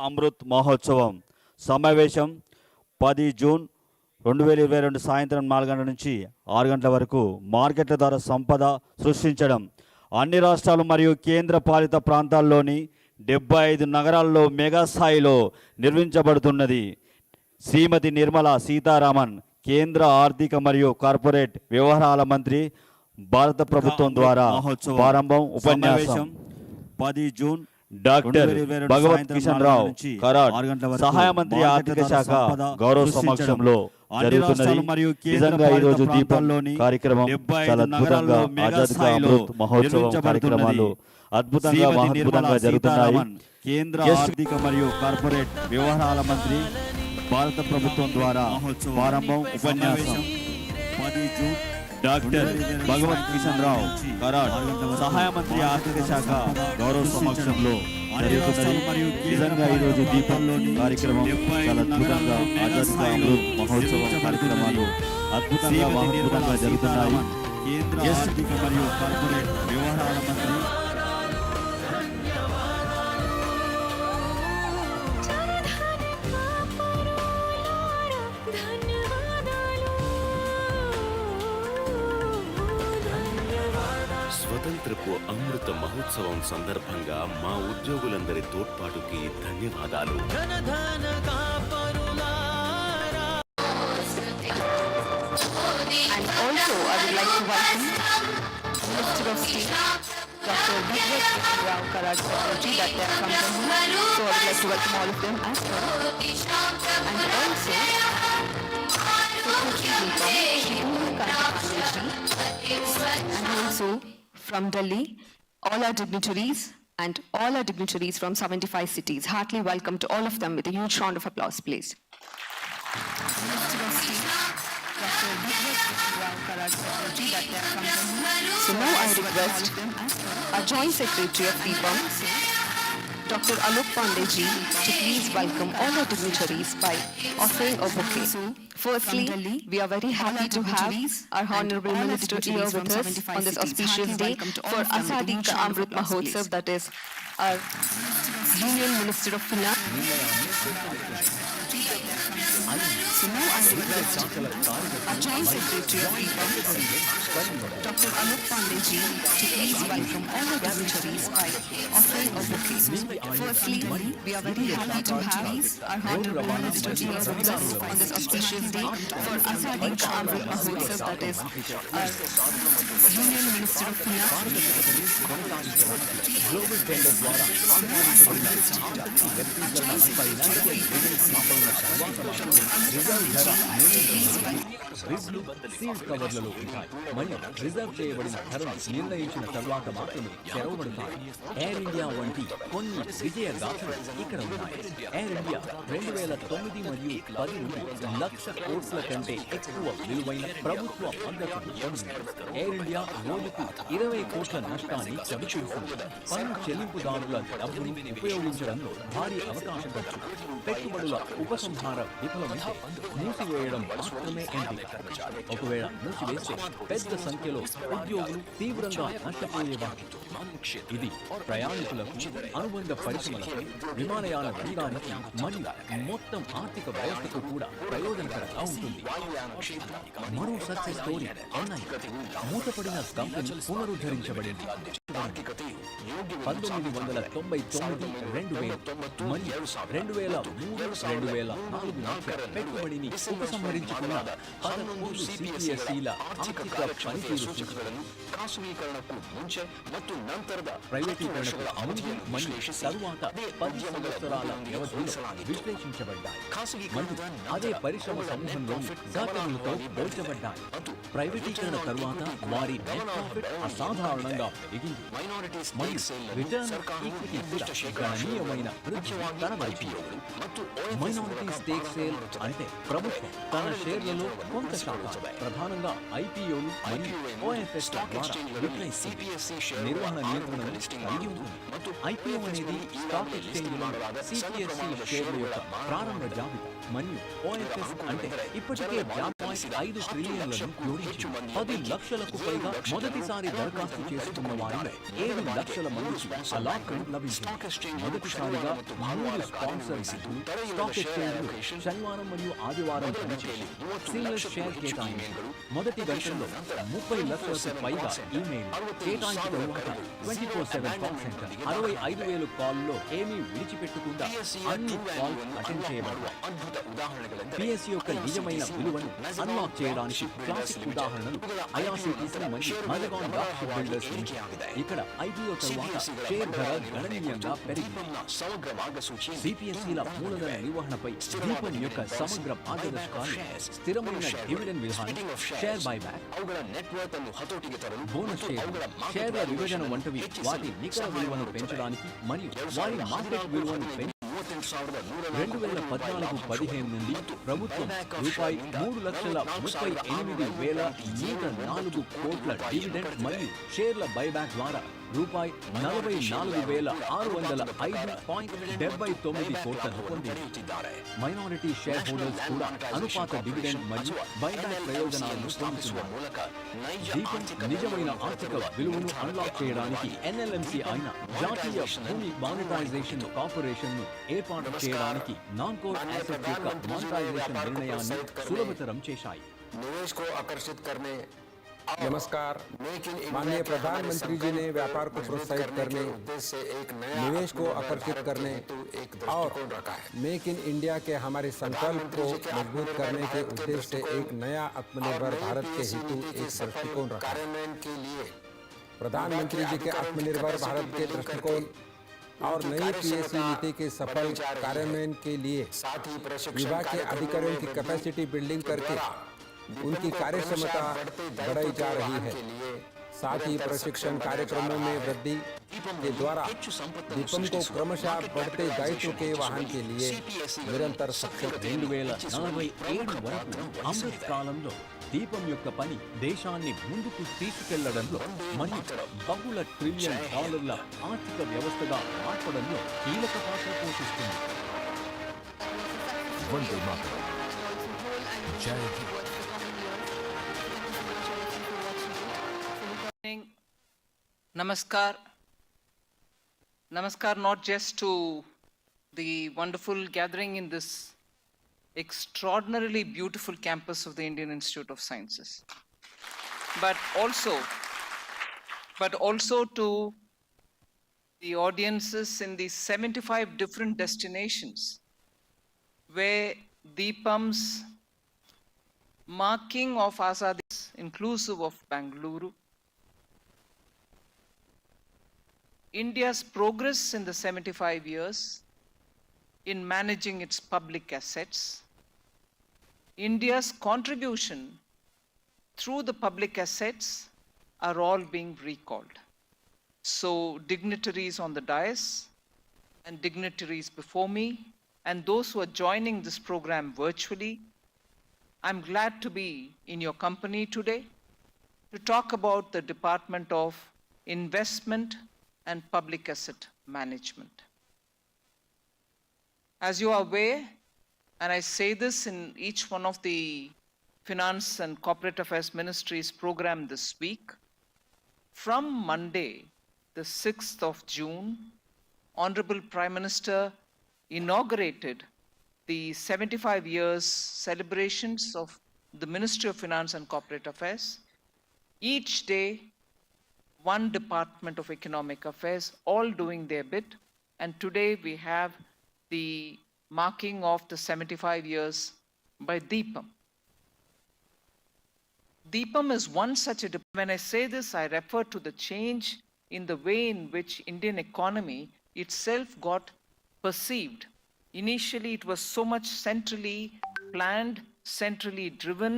అమృత్ మహోత్సవం సమావేశం 10 జూన్ 2022 సాయంత్రం 4 గంటల నుంచి 6 గంటల వరకు మార్కెట్ల ద్వారా సంపద సృష్టించడం. అన్ని రాష్ట్రాలు మరియు కేంద్ర పాలిత ప్రాంతాల్లోని 75 నగరాల్లో మెగా స్థాయిలో నిర్వహించబడుతున్నది. శ్రీమతి నిర్మలా సీతారామన్, కేంద్ర ఆర్థిక మరియు కార్పొరేట్ వ్యవహారాల మంత్రి, భారత ప్రభుత్వం ద్వారా ప్రారంభం. ఉపన్యాసం 10 జూన్ డాక్టర్ భగవత్ కిషన్ రావు కరాడ్, సహాయ మంత్రి, ఆర్థిక శాఖ గౌరవ సమక్షంలో జరుగుతున్నది. నిజంగా ఈ రోజు దీపంలోని కార్యక్రమం చాలా అద్భుతంగా, ఆజాదీ కా అమృత్ మహోత్సవం కార్యక్రమాలు అద్భుతంగా జరుగుతున్నాయి. కేంద్ర ఆర్థిక మరియు కార్పొరేట్ వ్యవహారాల మంత్రి, భారత ప్రభుత్వం ద్వారా ప్రారంభం. ఉపన్యాసం 10 జూన్ డాక్టర్ భగవత్ కిషన్ రావు కరాడ్, సహాయ మంత్రి, ఆర్థిక శాఖ గౌరవ సమక్షంలో జరుగుతున్నది. నిజంగా ఈ రోజు దీపంలోని కార్యక్రమం చాలా అద్భుతంగా, ఆజాదీ కా అమృత్ మహోత్సవం కార్యక్రమాలు అద్భుతంగా జరుగుతున్నాయి. కేంద్ర ఆర్థిక మరియు కార్పొరేట్ వ్యవహారాల మంత్రి, స్వతంత్రపు అమృత మహోత్సవం సందర్భంగా మా ఉద్యోగులందరి తోడ్పాటుకి ధన్యవాదాలు. And also I would like to welcome Minister of State Dr. Rao Karaj Secretary that they have come from here. So I would like to welcome all of them as well. And also and also from Delhi, all our dignitaries from 75 cities. Heartily welcome to all of them with a huge round of applause, please. Minister of State Dr. Rao Karaj Secretary that they have come from here. So now I request our Joint Secretary of Dipam, Dr. Alok Pandeyji, to please welcome all our dignitaries by offering a bouquet. Firstly, we are very happy to have our Honorable Minister here with us on this auspicious day for Azadi ka Amrit Mahotsav, that is our Union Minister of Finance. So now I request our Joint Secretary of Dipam, Dr. Alok Pandeyji, to please welcome all our dignitaries by offering a bouquet. Firstly, we are very happy to have our Honorable Minister here with us on this auspicious day for Azadi ka Amrit Mahotsav, that is our Union Minister of Finance. రిజ్లు seal కవర్లలో ఉంటాయి మరియు reserve చేయబడిన ధరను నిర్ణయించిన తర్వాత మాత్రమే తెరవబడతాయి. Air India వంటి కొన్ని విజయ గాథలు ఇక్కడ ఉన్నాయి. ఎయిర్ ఇండియా 2009 మరియు 10 నుండి 1,00,000 కోట్ల కంటే ఎక్కువ విలువైన ప్రభుత్వ మద్దతును పొందింది. ఎయిర్ ఇండియా రోజుకు 20 కోట్ల నష్టాన్ని చవిచూసింది. పన్ను చెల్లింపుదారుల డబ్బును ఉపయోగించడంలో భారీ అవకాశం ఖర్చు. పెట్టుబడుల ఉపసంహార విఫలమైతే మూసివేయడం మాత్రమే ఎంపిక. ఒకవేళ మూసివేస్తే పెద్ద సంఖ్యలో ఉద్యోగులు తీవ్రంగా నష్టపోయేవారు. ఇది ప్రయాణికులకు, అనుబంధ పరిశ్రమలకు, విమానయాన రంగానికి మరియు మొత్తం ఆర్థిక వ్యవస్థకు కూడా ప్రయోజనకరంగా ఉంటుంది. మరో సక్సెస్ స్టోరీ మూతపడిన కంపెనీ పునరుద్ధరించబడింది. 1999, 2000 మరియు 2003-2004 మధ్య పెట్టుబడిని ఉపసంహరించుకున్న 13 సిపిఎస్ఈల ఆర్థిక పనితీరు ప్రైవేటీకరణకు ముందు మరియు తరువాత 10 సంవత్సరాల వ్యవధిలో విశ్లేషించబడ్డాయి మరియు అదే పరిశ్రమ సమూహంలోని జాతీయులతో పోల్చబడ్డాయి. ప్రైవేటీకరణ తరువాత వారి నెట్ ప్రాఫిట్ అసాధారణంగా పెరిగింది మరియు రిటర్న్ ఈక్విటీ కూడా గణనీయమైన వృద్ధి కనబరిచింది. మైనారిటీ స్టేక్ సేల్ అంటే ప్రభుత్వం తన షేర్లలో కొంత ప్రభుత్వ శాఖ ప్రధానంగా ఐపీఓలు మరియు ఓఎఫ్ఎస్ ద్వారా విక్రయిస్తుంది. నిర్వహణ నియంత్రణను కలిగి ఉంటుంది. ఐపీఓ అనేది స్టాక్ ఎక్స్చేంజ్లో సిపిఎస్సి షేర్ల యొక్క ప్రారంభ జాబితా మరియు ఓఎఫ్ఎస్ అంటే ఇప్పటికే 5 ట్రిలియన్లను జోడించి 10 లక్షలకు పైగా మొదటిసారి దరఖాస్తు చేసుకున్న వారిలో 7 లక్షల మందికి అలాట్మెంట్ లభించింది. మొదటిసారిగా 3 స్పాన్సర్ నిధులు స్టాక్ ఎక్స్చేంజ్లు శనివారం మరియు ఆదివారం పనిచేసి సీనియర్ షేర్ కేటాయించారు. మొదటి గంటల్లో 30 లక్షలకు పైగా ఈమెయిల్ కేటాయించిన తరువాత 24/7 కాల్ సెంటర్ 65,000 కాల్లో ఏమీ విడిచిపెట్టకుండా అన్ని కాల్ అటెండ్ చేయబడ్డాయి. పిఎస్సి యొక్క నిజమైన విలువను అన్లాక్ చేయడానికి క్లాసిక్ ఉదాహరణలు ఐఆర్సిటిసి మరియు మజగాన్ డాక్ షిప్ బిల్డర్స్ నుంచి. ఇక్కడ ఐపీఓ తరువాత షేర్ ధర గణనీయంగా పెరిగింది. సిపిఎస్సిల మూలధన నిర్వహణపై దీపం యొక్క సమగ్ర మార్గదర్శకాలు స్థిరమైన డివిడెండ్ విధానం, షేర్ బైబ్యాక్, బోనస్ షేర్ల విభజన వంటివి వాటి నికర విలువను పెంచడానికి మరియు వారి మార్కెట్ విలువను 2014-15 నుండి ప్రభుత్వం రూపాయి 3,38,104 కోట్ల డివిడెండ్ మరియు షేర్ల బైబ్యాక్ ద్వారా రూపాయి 44,605.79 కోట్లను పొందింది. మైనారిటీ షేర్ హోల్డర్స్ కూడా అనుపాత డివిడెండ్ మరియు బైబ్యాక్ ప్రయోజనాలను పొందుతున్నారు. దీపం నిజమైన ఆర్థిక విలువను అన్లాక్ చేయడానికి ఎన్ఎల్ఎంసీ అయిన జాతీయ భూమి మానిటైజేషన్ కార్పొరేషన్ ను ఏర్పాటు చేయడానికి నాన్ కోర్ అసెట్ యొక్క మానిటైజేషన్ నిర్ణయాన్ని సులభతరం చేశాయి. नमस्कार। माननीय प्रधानमंत्री जी ने व्यापार को प्रोत्साहित करने, निवेश को आकर्षित करने और मेक इन इंडिया के हमारे संकल्प को मजबूत करने के उद्देश्य से एक नया आत्मनिर्भर भारत के हेतु एक दृष्टिकोण रखा है। प्रधानमंत्री जी के आत्मनिर्भर भारत के दृष्टिकोण और नई पीएससी नीति के सफल कार्यान्वयन के लिए विभाग के अधिकारियों की कैपेसिटी बिल्डिंग करके उनकी कार्यक्षमता बढ़ाई जा रही है। साथ ही प्रशिक्षण कार्यक्रमों में वृद्धि के द्वारा दीपम को क्रमशः बढ़ते दायित्व के वाहन के लिए निरंतर सक्षम 2047 వరకు అమృత్ కాలంలో దీపం యొక్క పని దేశాన్ని ముందుకు తీసుకెళ్లడంలో మరియు బహుళ ట్రిలియన్ డాలర్ల ఆర్థిక వ్యవస్థగా మార్చడంలో కీలక పాత్ర పోషిస్తుంది. వందే మాతరం. జై Hind. Namaskar. Namaskar not just to the wonderful gathering in this extraordinarily beautiful campus of the Indian Institute of Sciences, but also to the audiences in the 75 different destinations where Dipam's marking of Azadi, inclusive of Bangalore, India's progress in the 75 years in managing its public assets, India's contribution through the public assets are all being recalled. So dignitaries on the dais and dignitaries before me and those who are joining this program virtually, I'm glad to be in your company today to talk about the Department of Investment and Public Asset Management. As you are aware, and I say this in each one of the Finance and Corporate Affairs Ministry's program this week, from Monday, the 6th of June, Honorable Prime Minister inaugurated the 75 years celebrations of the Ministry of Finance and Corporate Affairs. Each day, one Department of Economic Affairs, all doing their bit. And today we have the marking of the 75 years by Dipam. Dipam is one such a department. When I say this, I refer to the change in the way in which Indian economy itself got perceived. Initially, it was so much centrally planned, centrally driven,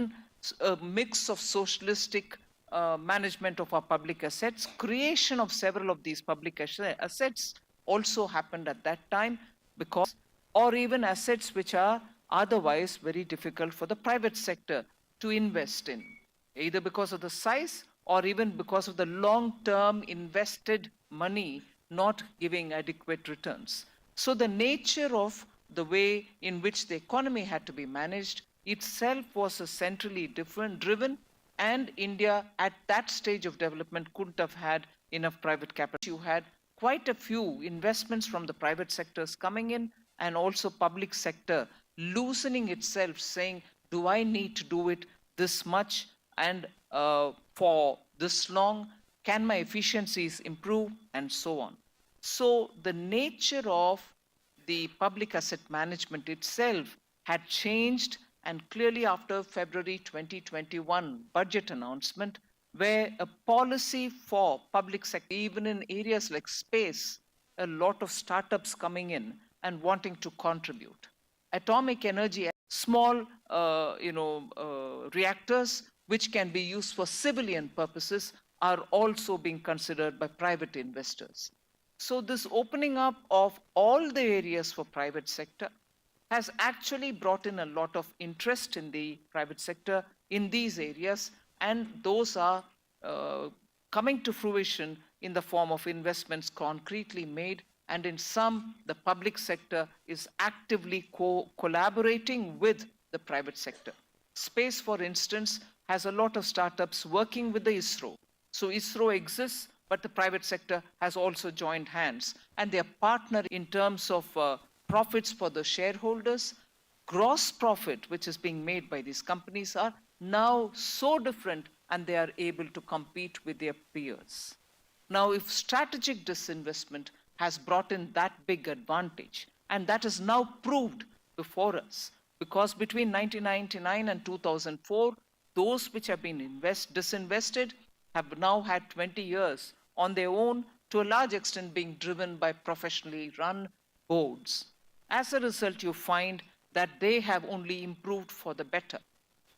a mix of socialistic management of our public assets. Creation of several of these public assets also happened at that time, because, or even assets which are otherwise very difficult for the private sector to invest in, either because of the size or even because of the long-term invested money not giving adequate returns. So the nature of the way in which the economy had to be managed itself was a centrally different driven, and India at that stage of development couldn't have had enough private capital. You had quite a few investments from the private sectors coming in, and also public sector loosening itself, saying, do I need to do it this much and for this long? Can my efficiencies improve? And so on. So the nature of the public asset management itself had changed, and clearly after February 2021 budget announcement, where a policy for public sector, even in areas like space, a lot of startups coming in and wanting to contribute. Atomic energy, small reactors which can be used for civilian purposes are also being considered by private investors. So this opening up of all the areas for private sector has actually brought in a lot of interest in the private sector in these areas, and those are coming to fruition in the form of investments concretely made, and in some, the public sector is actively collaborating with the private sector. Space, for instance, has a lot of startups working with the ISRO. So ISRO exists, but the private sector has also joined hands, and they are partnering in terms of profits for the shareholders. Gross profit, which is being made by these companies, are now so different, and they are able to compete with their peers. Now, if strategic disinvestment has brought in that big advantage, and that is now proved before us, because between 1999 and 2004, those which have been disinvested have now had 20 years on their own, to a large extent being driven by professionally run boards. As a result, you find that they have only improved for the better.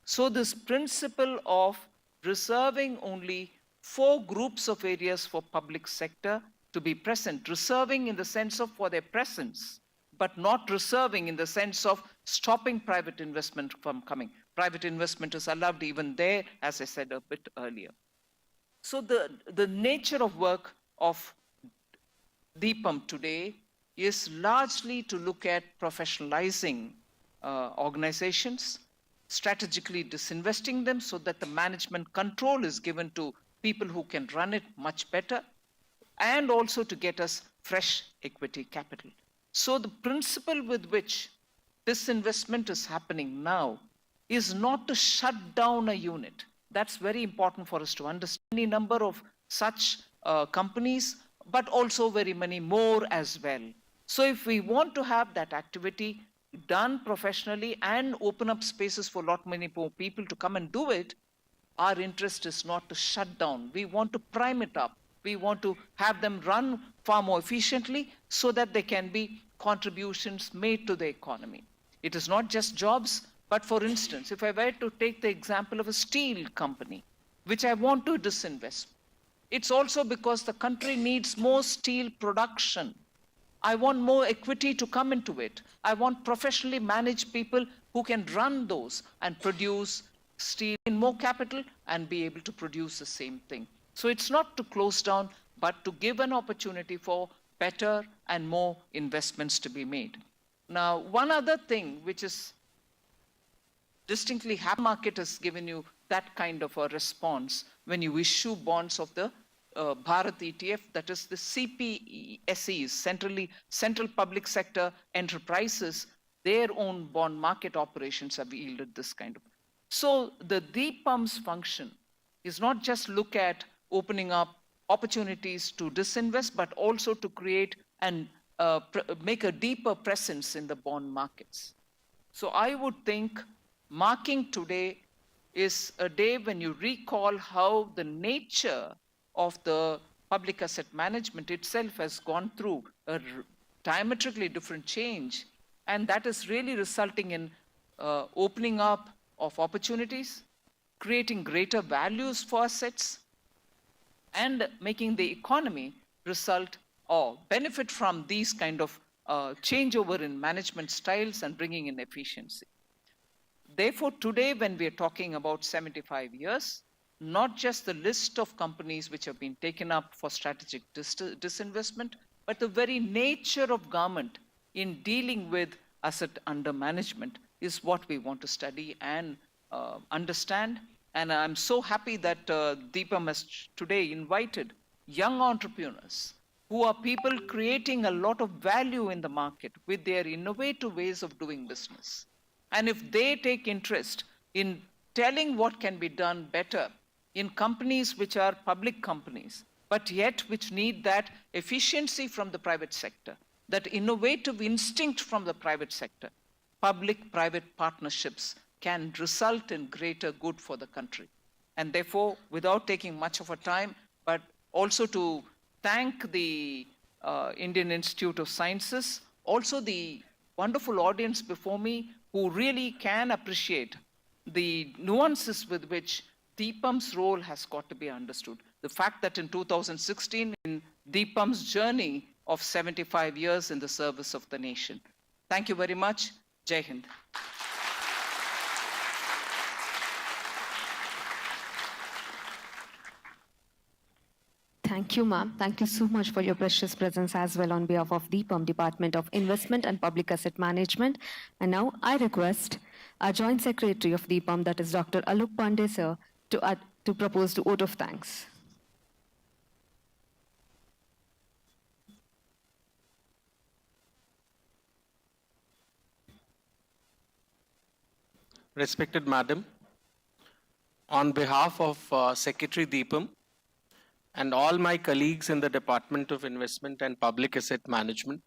So this principle of reserving only 4 groups of areas for public sector to be present, reserving in the sense of for their presence, but not reserving in the sense of stopping private investment from coming. Private investment is allowed even there, as I said a bit earlier. So the nature of work of Dipam today is largely to look at professionalizing organizations, strategically disinvesting them so that the management control is given to people who can run it much better, and also to get us fresh equity capital. So the principle with which disinvestment is happening now is not to shut down a unit. That's very important for us to understand. Any number of such companies, but also very many more as well. So if we want to have that activity done professionally and open up spaces for a lot many more people to come and do it, our interest is not to shut down. We want to prime it up. We want to have them run far more efficiently so that there can be contributions made to the economy. It is not just jobs, but for instance, if I were to take the example of a steel company, which I want to disinvest, it's also because the country needs more steel production. I want more equity to come into it. I want professionally managed people who can run those and produce steel in more capital and be able to produce the same thing. So it's not to close down, but to give an opportunity for better and more investments to be made. Now, one other thing which is distinctly market has given you that kind of a response when you issue bonds of the Bharat ETF, that is the CPSEs, Central Public Sector Enterprises, their own bond market operations have yielded this kind of. So the Dipam's function is not just look at opening up opportunities to disinvest, but also to create and make a deeper presence in the bond markets. So I would think marking today is a day when you recall how the nature of the public asset management itself has gone through a diametrically different change. And that is really resulting in opening up of opportunities, creating greater values for assets, and making the economy result or benefit from these kind of changeover in management styles and bringing in efficiency. Therefore, today, when we are talking about 75 years, not just the list of companies which have been taken up for strategic disinvestment, but the very nature of government in dealing with asset under management is what we want to study and understand. And I'm so happy that Deepam has today invited young entrepreneurs who are people creating a lot of value in the market with their innovative ways of doing business. And if they take interest in telling what can be done better in companies which are public companies, but yet which need that efficiency from the private sector, that innovative instinct from the private sector, public-private partnerships can result in greater good for the country. And therefore, without taking much of a time, but also to thank the Indian Institute of Sciences, also the wonderful audience before me who really can appreciate the nuances with which Deepam's role has got to be understood. The fact that in 2016, in Deepam's journey of 75 years in the service of the nation. Thank you very much. Jai Hind. Thank you, ma'am. Thank you so much for your precious presence as well on behalf of Dipam, Department of Investment and Public Asset Management. And now I request our Joint Secretary of Dipam, that is Dr. Alok Pandey, sir, to propose the vote of thanks. Respected Madam, on behalf of Secretary Dipam and all my colleagues in the Department of Investment and Public Asset Management,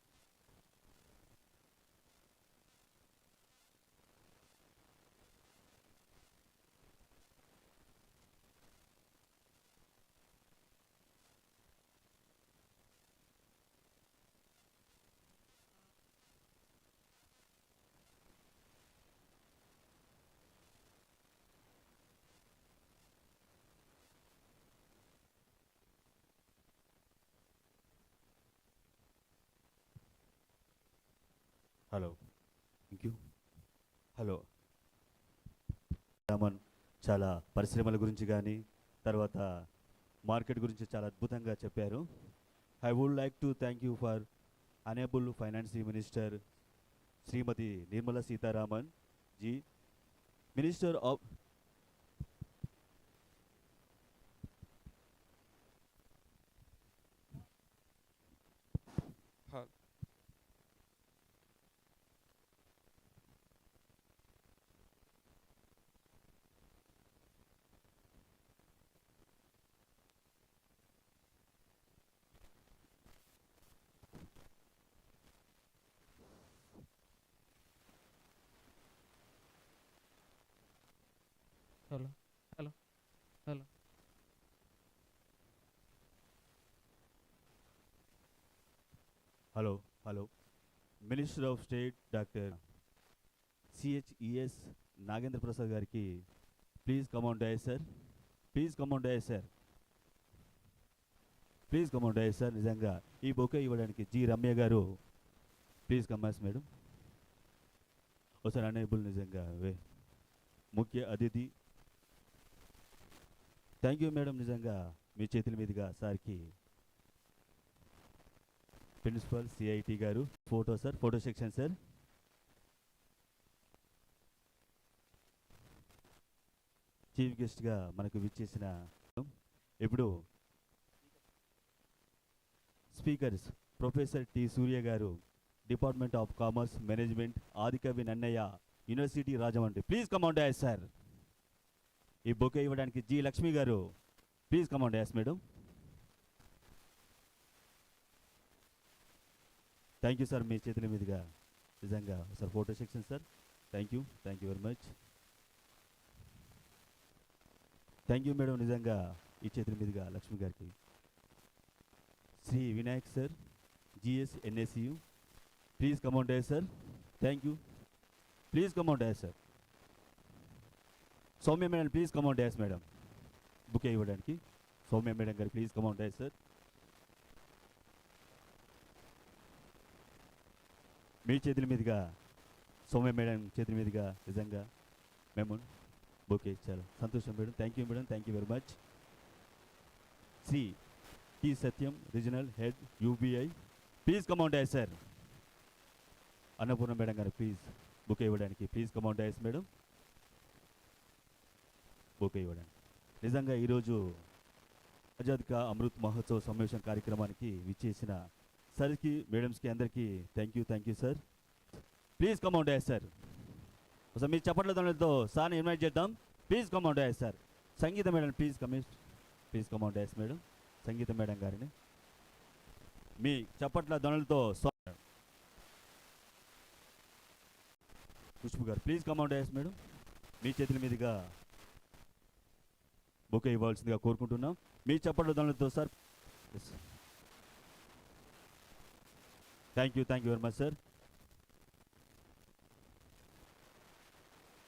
hello thank you hello Raman చాలా పరిశ్రమల గురించి కానీ తర్వాత market గురించి చాలా అద్భుతంగా చెప్పారు. I would like to thank you for honourable finance minister Shrimati Nirmala Sitharaman ji, minister of hello minister of state doctor CHES Nagendra Prasad గారికి please come onto dais sir, please come onto dais sir, please come onto dais sir. నిజంగా ఈ bouquet ఇవ్వడానికి G Ramya గారు please కమాస్ madam. ఒకసారి honourable నిజంగా ముఖ్య అతిథి. Thank you madam. నిజంగా మీ చేతుల మీదుగా సార్కి ప్రిన్సిపల్ సిఐటి గారు photo sir, photo section sir. Chief గెస్ట్గా మనకు విచ్చేసిన ఇప్పుడు స్పీకర్స్ ప్రొఫెసర్ టి సూర్య గారు, department of commerce management, Adikavi Nannaya, university Rajahmundry. Please come onto dais sir. ఈ బొకే ఇవ్వడానికి జి లక్ష్మి గారు please come onto dais madam. Thank you sir. మీ చేతుల మీదుగా నిజంగా sir photo section sir. Thank you very much. Thank you madam. నిజంగా ఈ చేతుల మీదుగా లక్ష్మి గారికి. Shri Vinayak sir, GS NSU, please come onto dais sir. Thank you. Please come onto dais sir. Soumya madam please come onto dais madam. Bouquet ఇవ్వడానికి సౌమ్య మేడం గారు please come onto dais sir. మీ చేతుల మీదుగా సౌమ్య మేడం చేతుల మీదుగా నిజంగా మెమోన్ ఓకే చాలా సంతోషం madam. Thank you madam, thank you very much. Shri T Satyam regional head UBI, please come onto dais sir. Annapurna madam గారు ప్లీజ్ బుక్ ఇవ్వడానికి, please come onto dais madam, bouquet ఇవ్వడానికి. నిజంగా ఈరోజు ఆజాద్ కా అమృత్ మహోత్సవ్ సమావేశం కార్యక్రమానికి విచ్చేసిన సార్కి మేడమ్స్కి అందరికీ thank you sir. Please come onto dais sir. ఒకసారి మీరు చప్పట్ల దండలతో సార్ని ఇన్వైట్ చేద్దాం. Please come onto dais sir. Sangeetha madam please come onto dais madam. Sangeetha madam గారిని మీ చప్పట్ల దండలతో ఖుష్బు గారు ప్లీజ్ కమౌంట్ డైస్ మేడం. మీ చేతుల మీదుగా బుకే ఇవ్వాల్సిందిగా కోరుకుంటున్నాం. మీ చప్పట్ల దండలతో sir. Thank you very much sir.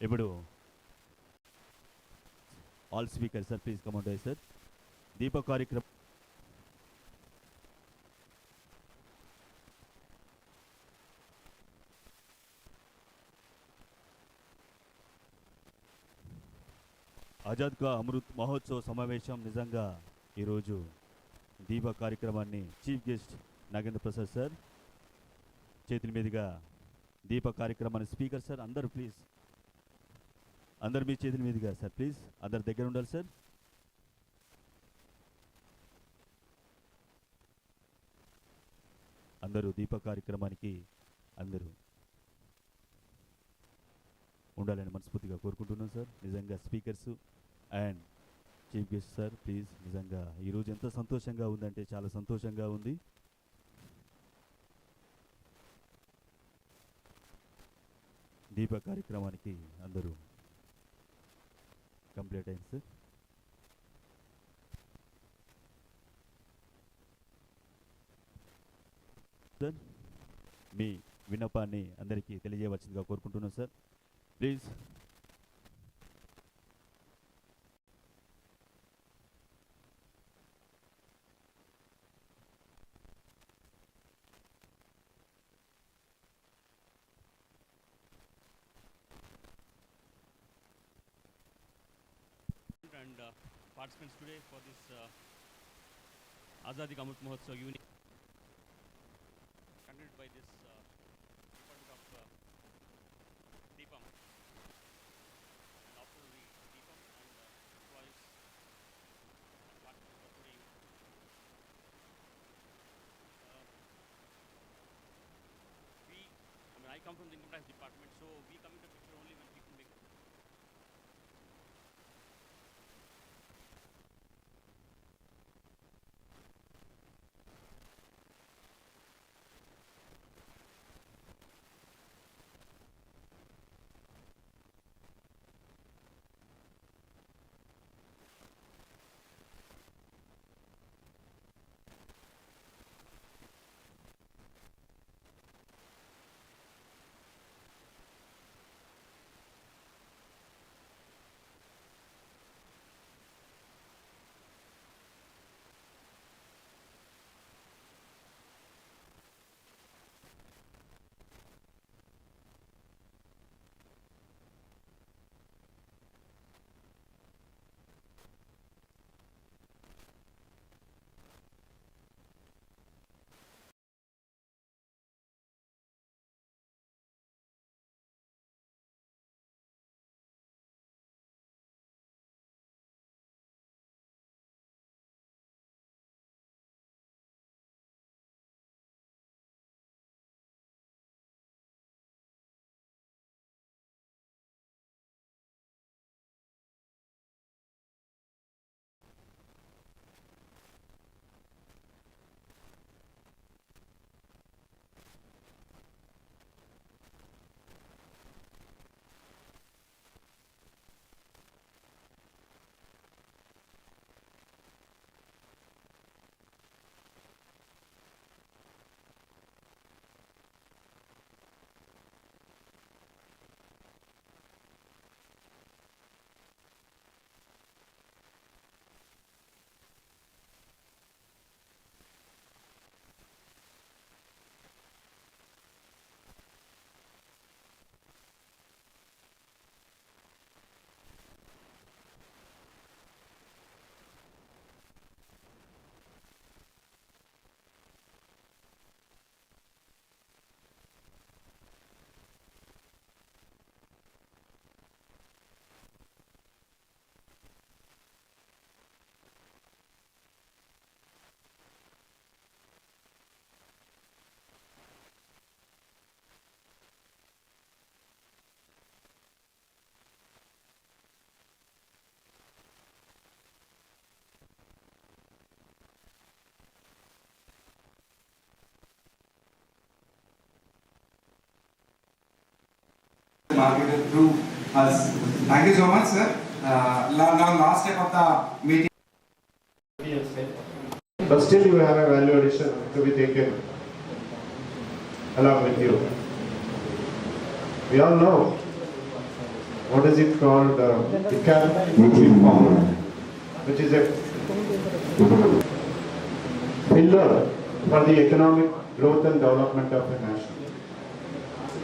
ఇప్పుడు all speaker sir please come onto dais sir. దీప కార్యక్రమం ఆజాద్ కా అమృత్ మహోత్సవ్ సమావేశం నిజంగా ఈరోజు దీప కార్యక్రమాన్ని chief guest Nagendra Prasad sir చేతుల మీదుగా దీప కార్యక్రమాన్ని స్పీకర్ సార్ అందరూ ప్లీజ్, అందరు మీ చేతుల మీదుగా సార్ ప్లీజ్, అందరు దగ్గర ఉండాలి సార్. అందరూ దీప కార్యక్రమానికి అందరూ ఉండాలని మనస్ఫూర్తిగా కోరుకుంటున్నాం సార్. నిజంగా speakers and chief guest sir please, నిజంగా ఈరోజు ఎంత సంతోషంగా ఉందంటే చాలా సంతోషంగా ఉంది. దీప కార్యక్రమానికి అందరూ కంప్లీట్ అయింది సార్. సార్ మీ విన్నపాన్ని అందరికీ తెలియజేయవలసిందిగా కోరుకుంటున్నాం sir please. And participants today for this Azadi Amrit Mahotsav unit conducted by this Department of Dipam, and after the Dipam and employees and partners for today. I come from the income tax department, so we come into picture only when people make. marketed through us. Thank you so much, sir. Now last step of the meeting. But still you have a value addition to be taken along with you. We all know what is it called, Dipam, which is a pillar for the economic growth and development of a nation.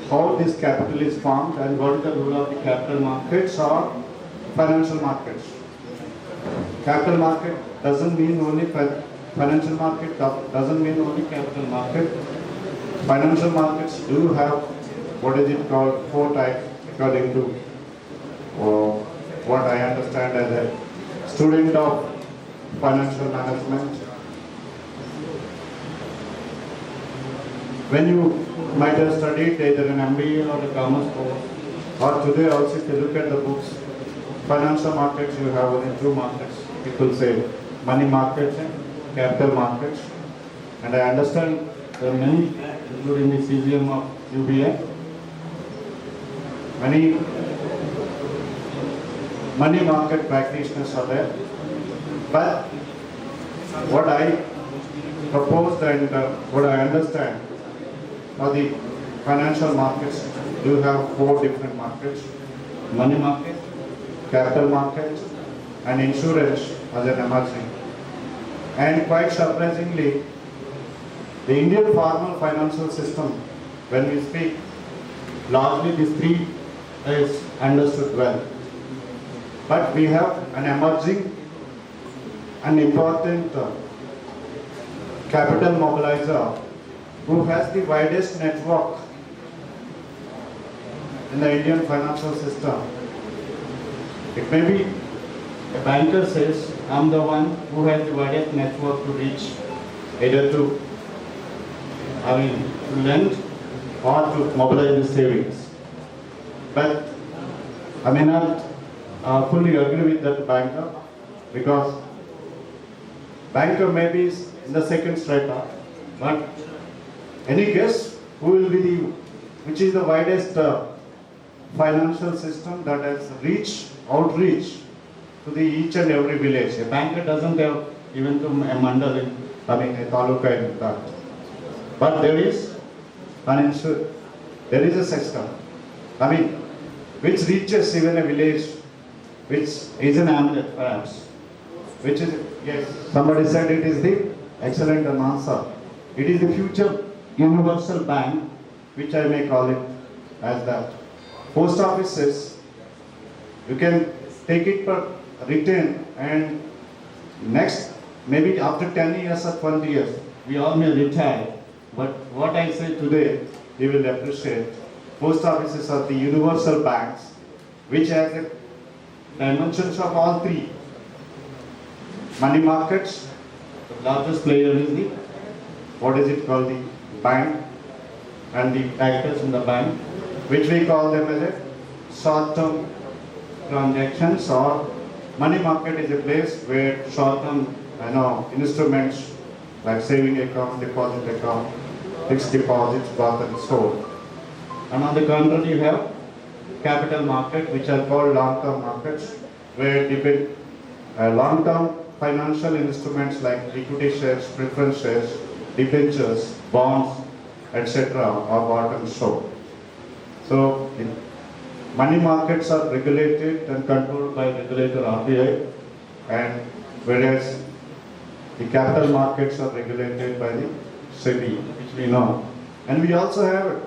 How this capital is formed and what is the role of the capital markets or financial markets. Capital market doesn't mean only financial market, doesn't mean only capital market. Financial markets do have what is it called 4 types according to what I understand as a student of financial management. When you might have studied either an MBA or a commerce course, or today also if you look at the books, financial markets, you have only 2 markets. People say money markets and capital markets. And I understand there are many, including the CGM of UBA, many money market practitioners are there. But what I proposed and what I understand for the financial markets, you have 4 different markets: money market, capital market, and insurance as an emerging. And quite surprisingly, the Indian formal financial system, when we speak, largely these 3 is understood well. But we have an emerging and important capital mobilizer who has the widest network in the Indian financial system. It may be a banker says, I'm the one who has the widest network to reach either to lend or to mobilize the savings. But I may not fully agree with that banker, because banker may be in the second strata, but any guess who will be which is the widest financial system that has outreach to the each and every village? A banker doesn't have even to a mandal a taluka in that. But there is a system, which reaches even a village, which is an hamlet perhaps, which is, yes, somebody said it is the excellent answer. It is the future universal bank, which I may call it as that. Post offices, you can take it for return, and next, maybe after 10 years or 20 years, we all may retire. But what I say today, you will appreciate. Post offices are the universal banks, which has the dimensions of all 3. Money markets, the largest player is the, the bank, and the actors in the bank, which we call them as a short-term transactions, or money market is a place where short-term instruments like saving account, deposit account, fixed deposits, bought and sold. And on the contrary, you have capital market, which are called long-term markets, where long-term financial instruments like equity shares, preference shares, debentures, bonds, etc. are bought and sold. So, money markets are regulated and controlled by regulator RBI, and whereas the capital markets are regulated by the SEBI, which we know. And we also have,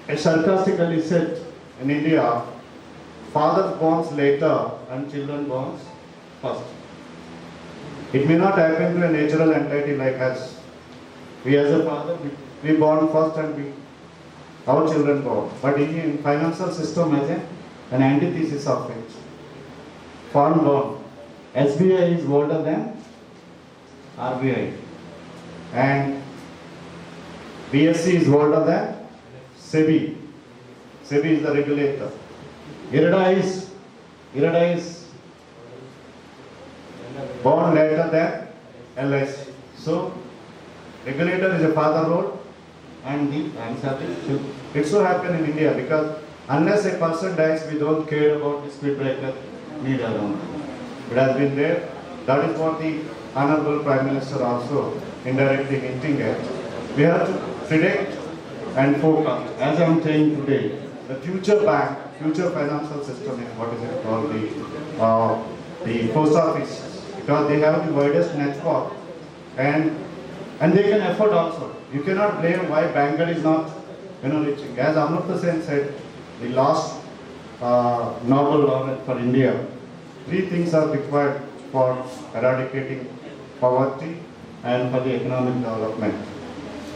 I sarcastically said in India, father bonds later and children bonds first. It may not happen to a natural entity like us. We as a father, we born first and our children born. But in financial system has an antithesis of it. Foreign bond. SBI is older than RBI. And BSC is older than SEBI. SEBI is the regulator. IRDA is born later than LIC. So, regulator is a father role and the anxiety. It so happen in India because unless a person dies, we don't care about the speed breaker need around. It has been there. That is what the Honorable Prime Minister also indirectly hinting at. We have to predict and focus. As I am saying today, the future bank, future financial system is what is it called, the post office, because they have the widest network and they can afford also. You cannot blame why banker is not reaching. As Amrit said, the last Nobel laureate for India, 3 things are required for eradicating poverty and for the economic development: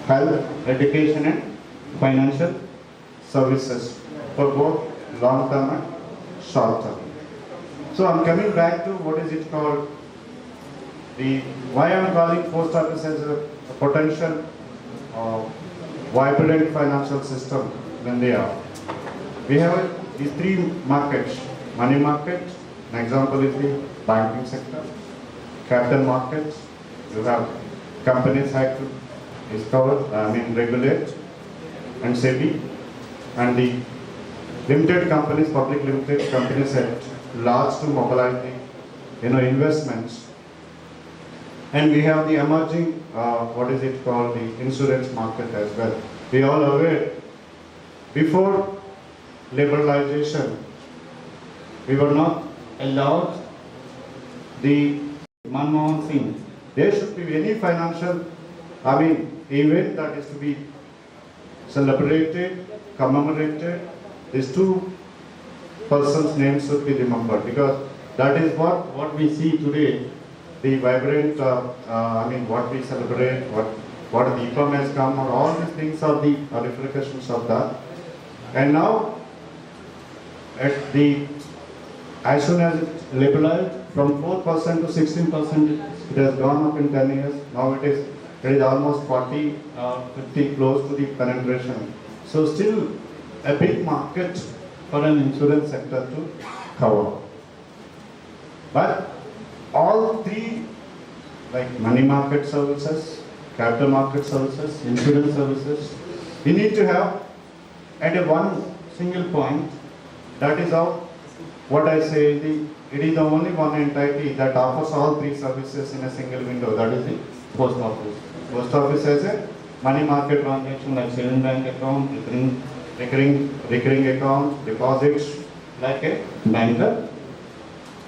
health, education and financial services for both long term and short term. So I'm coming back to what is it called, why I'm calling post office as a potential vibrant financial system than they are. We have these 3 markets: money market, an example is the banking sector; capital markets, you have companies have to discover, regulate and SEBI, and the limited companies, public limited companies at large to mobilize the investments. And we have the emerging, what is it called, the insurance market as well. We all are aware, before liberalization, we were not allowed the Manmohan Singh. There should be any financial, event that is to be celebrated, commemorated. These 2 persons' names should be remembered, because that is what we see today. The vibrant, what we celebrate, what Dipam has come, or all these things are the repercussions of that. And now, as soon as it's liberalized, from 4% to 16%, it has gone up in 10 years. Now it is almost 40, 50, close to the penetration. So still a big market for an insurance sector to cover. But all 3, like money market services, capital market services, insurance services, we need to have at a one single point. That is how, what I say, it is the only one entity that offers all 3 services in a single window. That is the post office. Post office has a money market transaction like savings bank account, recurring account, deposits like a banker.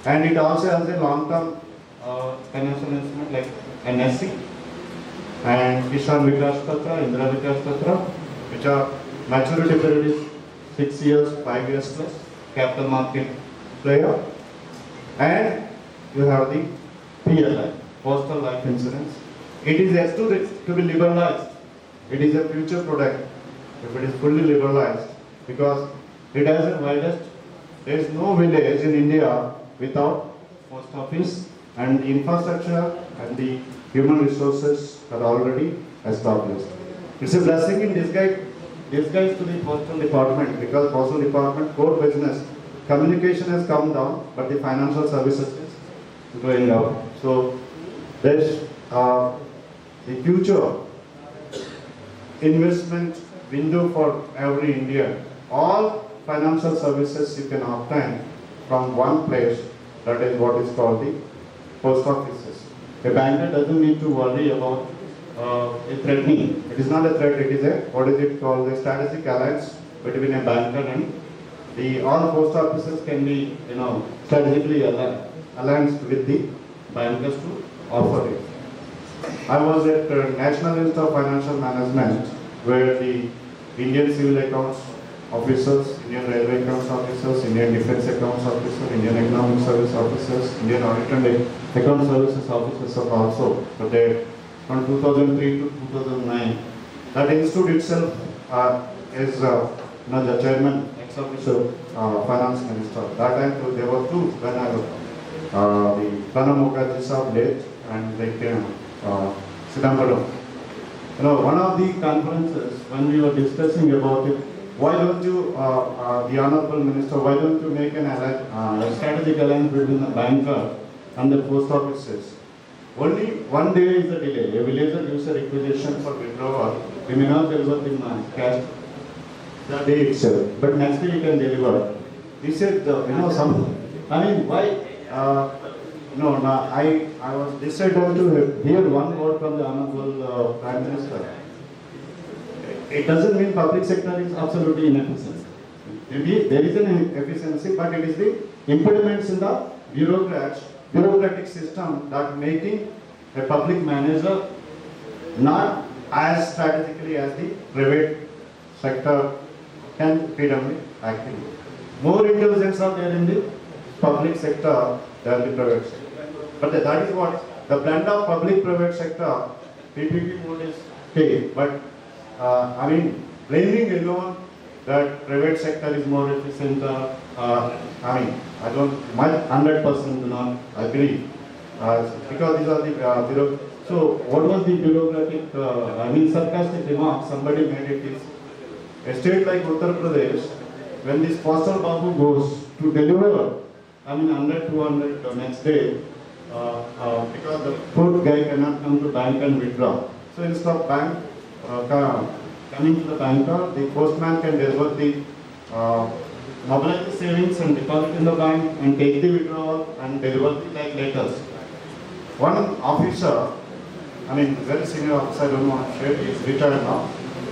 And it also has a long-term financial instrument like NSC and Kishan Vikas Patra, Indra Vikas Patra, which are maturity period is 6 years, 5 years plus, capital market player. And you have the PLI, Postal Life Insurance. It is yet to be liberalized. It is a future product if it is fully liberalized, because it has a widest. There is no village in India without post office, and the infrastructure and the human resources are already established. It's a blessing in disguise to the postal department, because postal department core business communication has come down, but the financial services is going up. So there's the future investment window for every Indian. All financial services you can obtain from one place. That is what is called the post offices. A banker doesn't need to worry about a threatening. It is not a threat. It is a, what is it called, a strategic alliance between a banker and all post offices can be, strategically alliance with the bankers to offer it. I was at National Institute of Financial Management, where the Indian Civil Accounts Officers, Indian Railway Accounts Officers, Indian Defence Accounts Officers, Indian Economic Service Officers, Indian Audit and Account Services Officers are also there from 2003 to 2009. That institute itself is the chairman, ex-officer, finance minister. That time there were 2 when I was the Pranab Mukherjee sahab late and they came Sidambaram. One of the conferences when we were discussing about it, why don't you, the Honorable Minister, why don't you make a strategic alliance between the banker and the post offices? Only one day is the delay. A villager gives a requisition for withdrawal. we may not deliver the cash the day itself, but next day you can deliver. He said, I mean, why? No, I was decided to hear one word from the Honorable Prime Minister. It doesn't mean public sector is absolutely inefficient. Maybe there is an efficiency, but it is the impediments in the bureaucratic system that making a public manager not as strategically as the private sector can freedomly acting. More intelligence are there in the public sector than the private sector. But that is what the blend of public-private sector, PPP mode is paid. But I mean, blaming alone that private sector is more efficient. I mean, I don't, 100% do not agree because these are the So what was the bureaucratic? I mean, sarcastic remark somebody made it is a state like Uttar Pradesh, when this postal babu goes to deliver, I mean 100, 200 the next day, because the poor guy cannot come to bank and withdraw. So instead of bank coming to the banker, the postman can deliver the mobilize the savings and deposit in the bank and take the withdrawal and deliver the like letters. One officer, I mean very senior officer, I don't want to share, he is retired now.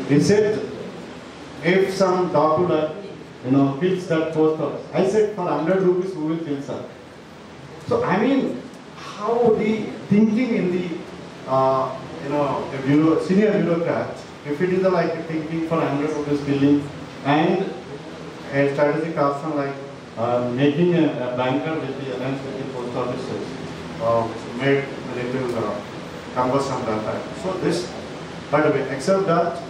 He said, if some doctor, fills that post office, I said for 100 rupees who will fill, sir? So I mean, how the thinking in the senior bureaucrat, if it is like thinking for 100 rupees filling and a strategic option like making a banker with the alliance with the post offices made a little cumbersome that time. So this, by the way, except that,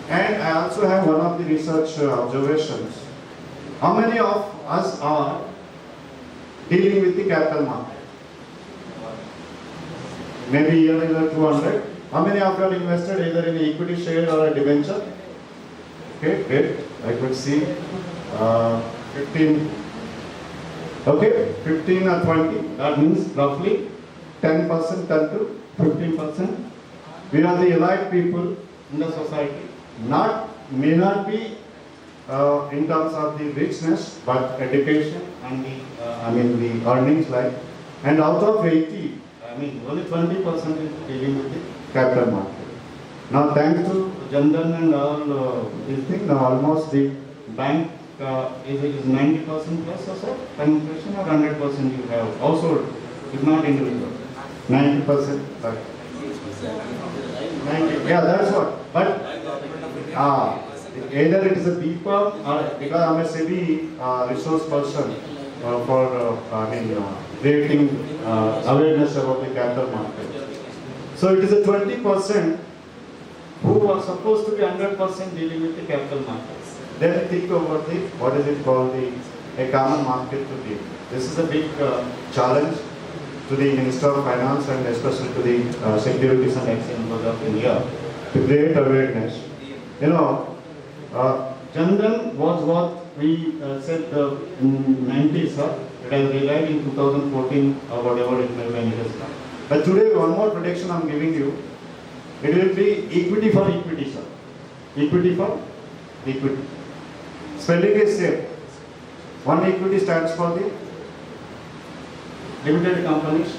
and I also have one of the research observations. How many of us are dealing with the capital market? Maybe either 200. How many of you are invested either in equity share or a debenture? Okay, great. I could see 15. Okay, 15 or 20. That means roughly 10%, 10 to 15%. We are the elite people in the society. May not be in terms of the richness, but education and the earnings like. And out of 80, only 20% is dealing with the capital market. Now, thanks to Jandan and all these things, now almost the bank is 90% plus or so, penetration or 100% you have. Household is not individual. 90%. 90, yeah, that's what. But either it is a Dipam or because I am a SEBI resource person for creating awareness about the capital market. So it is a 20% who are supposed to be 100% dealing with the capital markets. Then think about the, what is it called, a common market to deal. This is a big challenge to the Minister of Finance and especially to the Securities and Exchange Board of India to create awareness. Jandan was what we said in 90s, it has revived in 2014 or whatever it may be. But today, one more prediction I am giving you. It will be equity for equity, sir. Equity for equity. Spelling is same. One equity stands for the limited companies,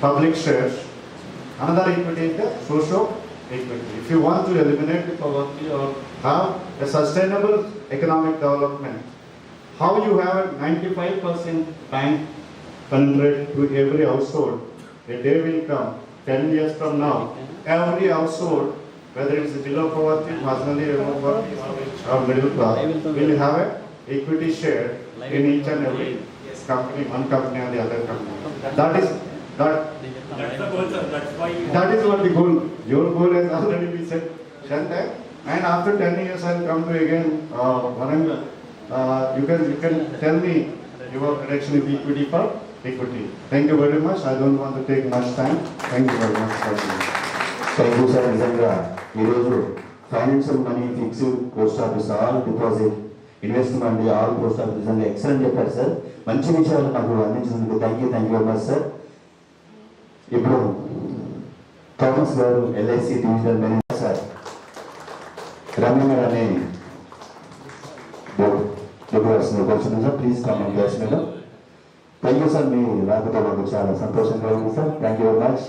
public shares. Another equity is the social equity. If you want to eliminate the poverty or have a sustainable economic development, how you have a 95% bank penetrate to every household, a day will come, 10 years from now, every household, whether it is below poverty, marginally above poverty, or middle class, will have an equity share in each and every company, one company or the other company. That is what the goal. Your goal has already been set. And after 10 years, I will come to again Warangal. You can tell me your prediction is equity for equity. Thank you very much. I don't want to take much time. Thank you very much. Thank you, sir. నిజంగా ఈరోజు financial money fixed post office all deposit investment all post office నిజంగా excellent చెప్పారు sir. మంచి విషయాలు నాకు అందించినందుకు thank you very much sir. ఇప్పుడు Thomas గారు LIC divisional manager sir Ramana అనే చెప్పవలసింది కోరుతున్నాను sir. Please come and grace madam. Thank you sir. మీ రాకతో మాకు చాలా సంతోషంగా ఉంది sir. Thank you very much.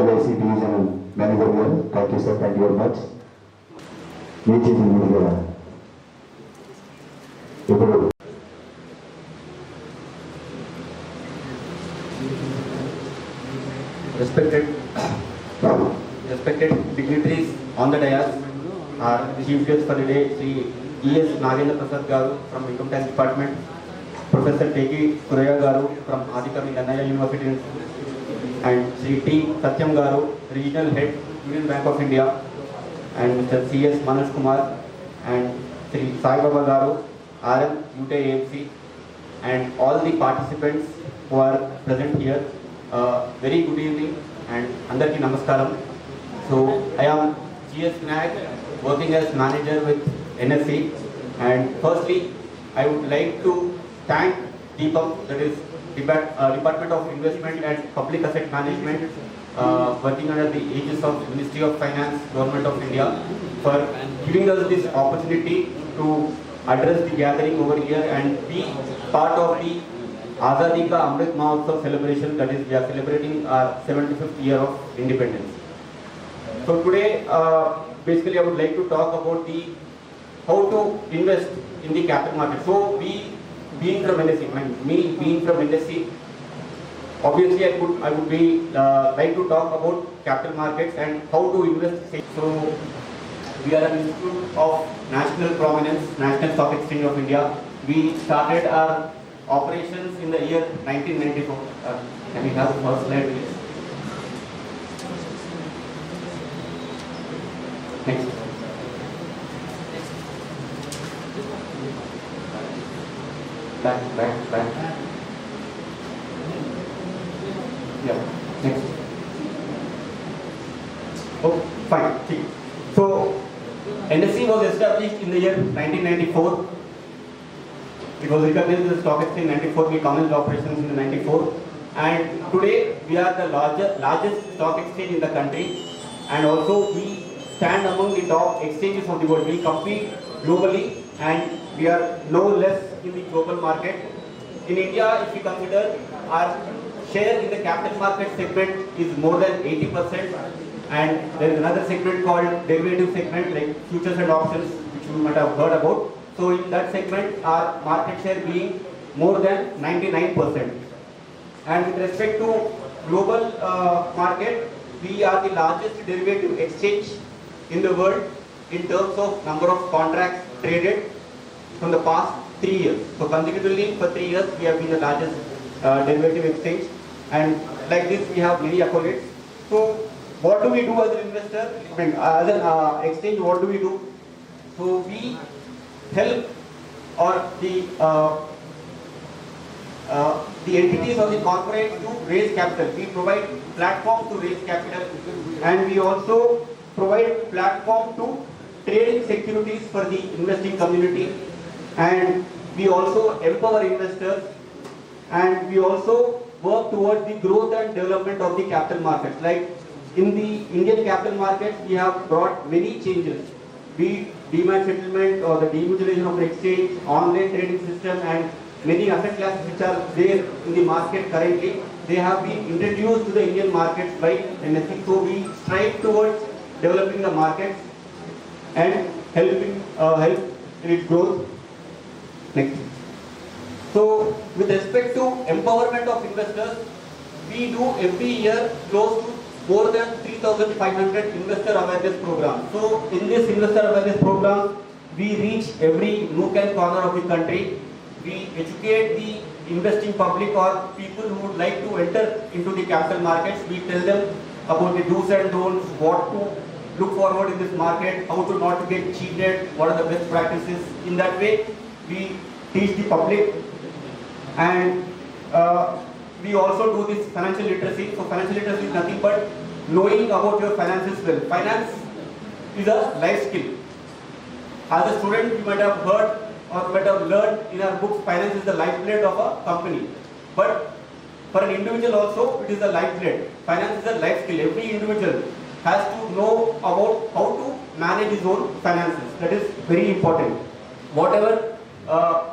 LIC divisional manager గారు thank you sir. Thank you very much. మీ చేతి మీడియా ఇప్పుడు respected dignitaries on the dais, our chief guest for the day, Sri E.S. Nagendra Prasad Garu from Income Tax Department, Professor T.K. Kuraya Garu from Adikami Nannaya University, and Sri T. Satyam Garu, Regional Head, Union Bank of India, and Mr. C.S. Manoj Kumar, and Sri Sai Baba Garu, RM, UTI AMC, and all the participants who are present here. Very good evening and Andarki Namaskaram. So I am G.S. Nag, working as manager with NSC, and firstly I would like to thank Dipam, that is Department of Investment and Public Asset Management, working under the aegis of Ministry of Finance, Government of India, for giving us this opportunity to address the gathering over here and be part of the Azadi ka Amrit Mahotsav celebration, that is we are celebrating our 75th year of independence. So today basically I would like to talk about the how to invest in the capital market. So we being from NSC, me being from NSC, obviously I would be like to talk about capital markets and how to invest. So we are an institute of national prominence, National Stock Exchange of India. We started our operations in the year 1994. Can we have the first slide, please? Next. Back. Yeah. Next. Oh, fine. So NSE was established in the year 1994. It was recognized as a stock exchange in 94. We commenced operations in 94, and today we are the largest stock exchange in the country, and also we stand among the top exchanges of the world. We compete globally, and we are no less in the global market. In India, if we consider, our share in the capital market segment is more than 80%, and there is another segment called derivative segment, like futures and options, which you might have heard about. So in that segment, our market share being more than 99%. And with respect to global market, we are the largest derivative exchange in the world in terms of number of contracts traded from the past 3 years. So consecutively for 3 years, we have been the largest derivative exchange, and like this we have many accolades. So what do we do as an investor? As an exchange, what do we do? So we help or the entities or the corporates to raise capital. We provide platform to raise capital, and we also provide platform to trading securities for the investing community, and we also empower investors, and we also work towards the growth and development of the capital markets. Like in the Indian capital markets, we have brought many changes, be it demat settlement or the demutualization of the exchange, online trading system, and many asset classes which are there in the market currently. They have been introduced to the Indian markets by NSE. So we strive towards developing the markets and help in its growth. Next. So with respect to empowerment of investors, we do every year close to more than 3,500 investor awareness programs. So in this investor awareness program, we reach every nook and corner of the country. We educate the investing public or people who would like to enter into the capital markets. We tell them about the do's and don'ts, what to look forward in this market, how to not get cheated, what are the best practices. In that way, we teach the public, and we also do this financial literacy. So financial literacy is nothing but knowing about your finances well. Finance is a life skill. As a student, you might have heard or might have learned in our books, finance is the lifeblood of a company. But for an individual also, it is the lifeblood. Finance is a life skill. Every individual has to know about how to manage his own finances. That is very important. Whatever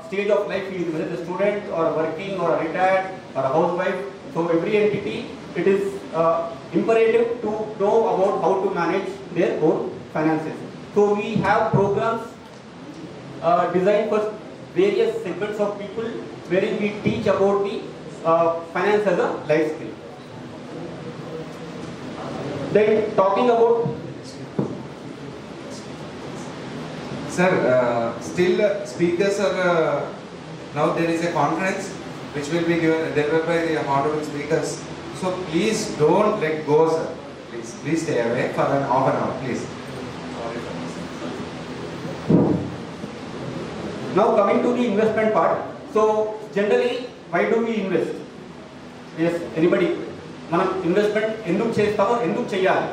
stage of life he is, whether it's a student or working or a retired or a housewife, so every entity, it is imperative to know about how to manage their own finances. So we have programs designed for various segments of people, wherein we teach about the finance as a life skill. Then talking about Sir, still speakers are, now there is a conference which will be given, delivered by the honorable speakers. So please don't let go, sir. Please stay away for an half an hour, please. now coming to the investment part. So generally, why do we invest? Yes, anybody? మనం investment ఎందుకు చేస్తామో ఎందుకు చేయాలి?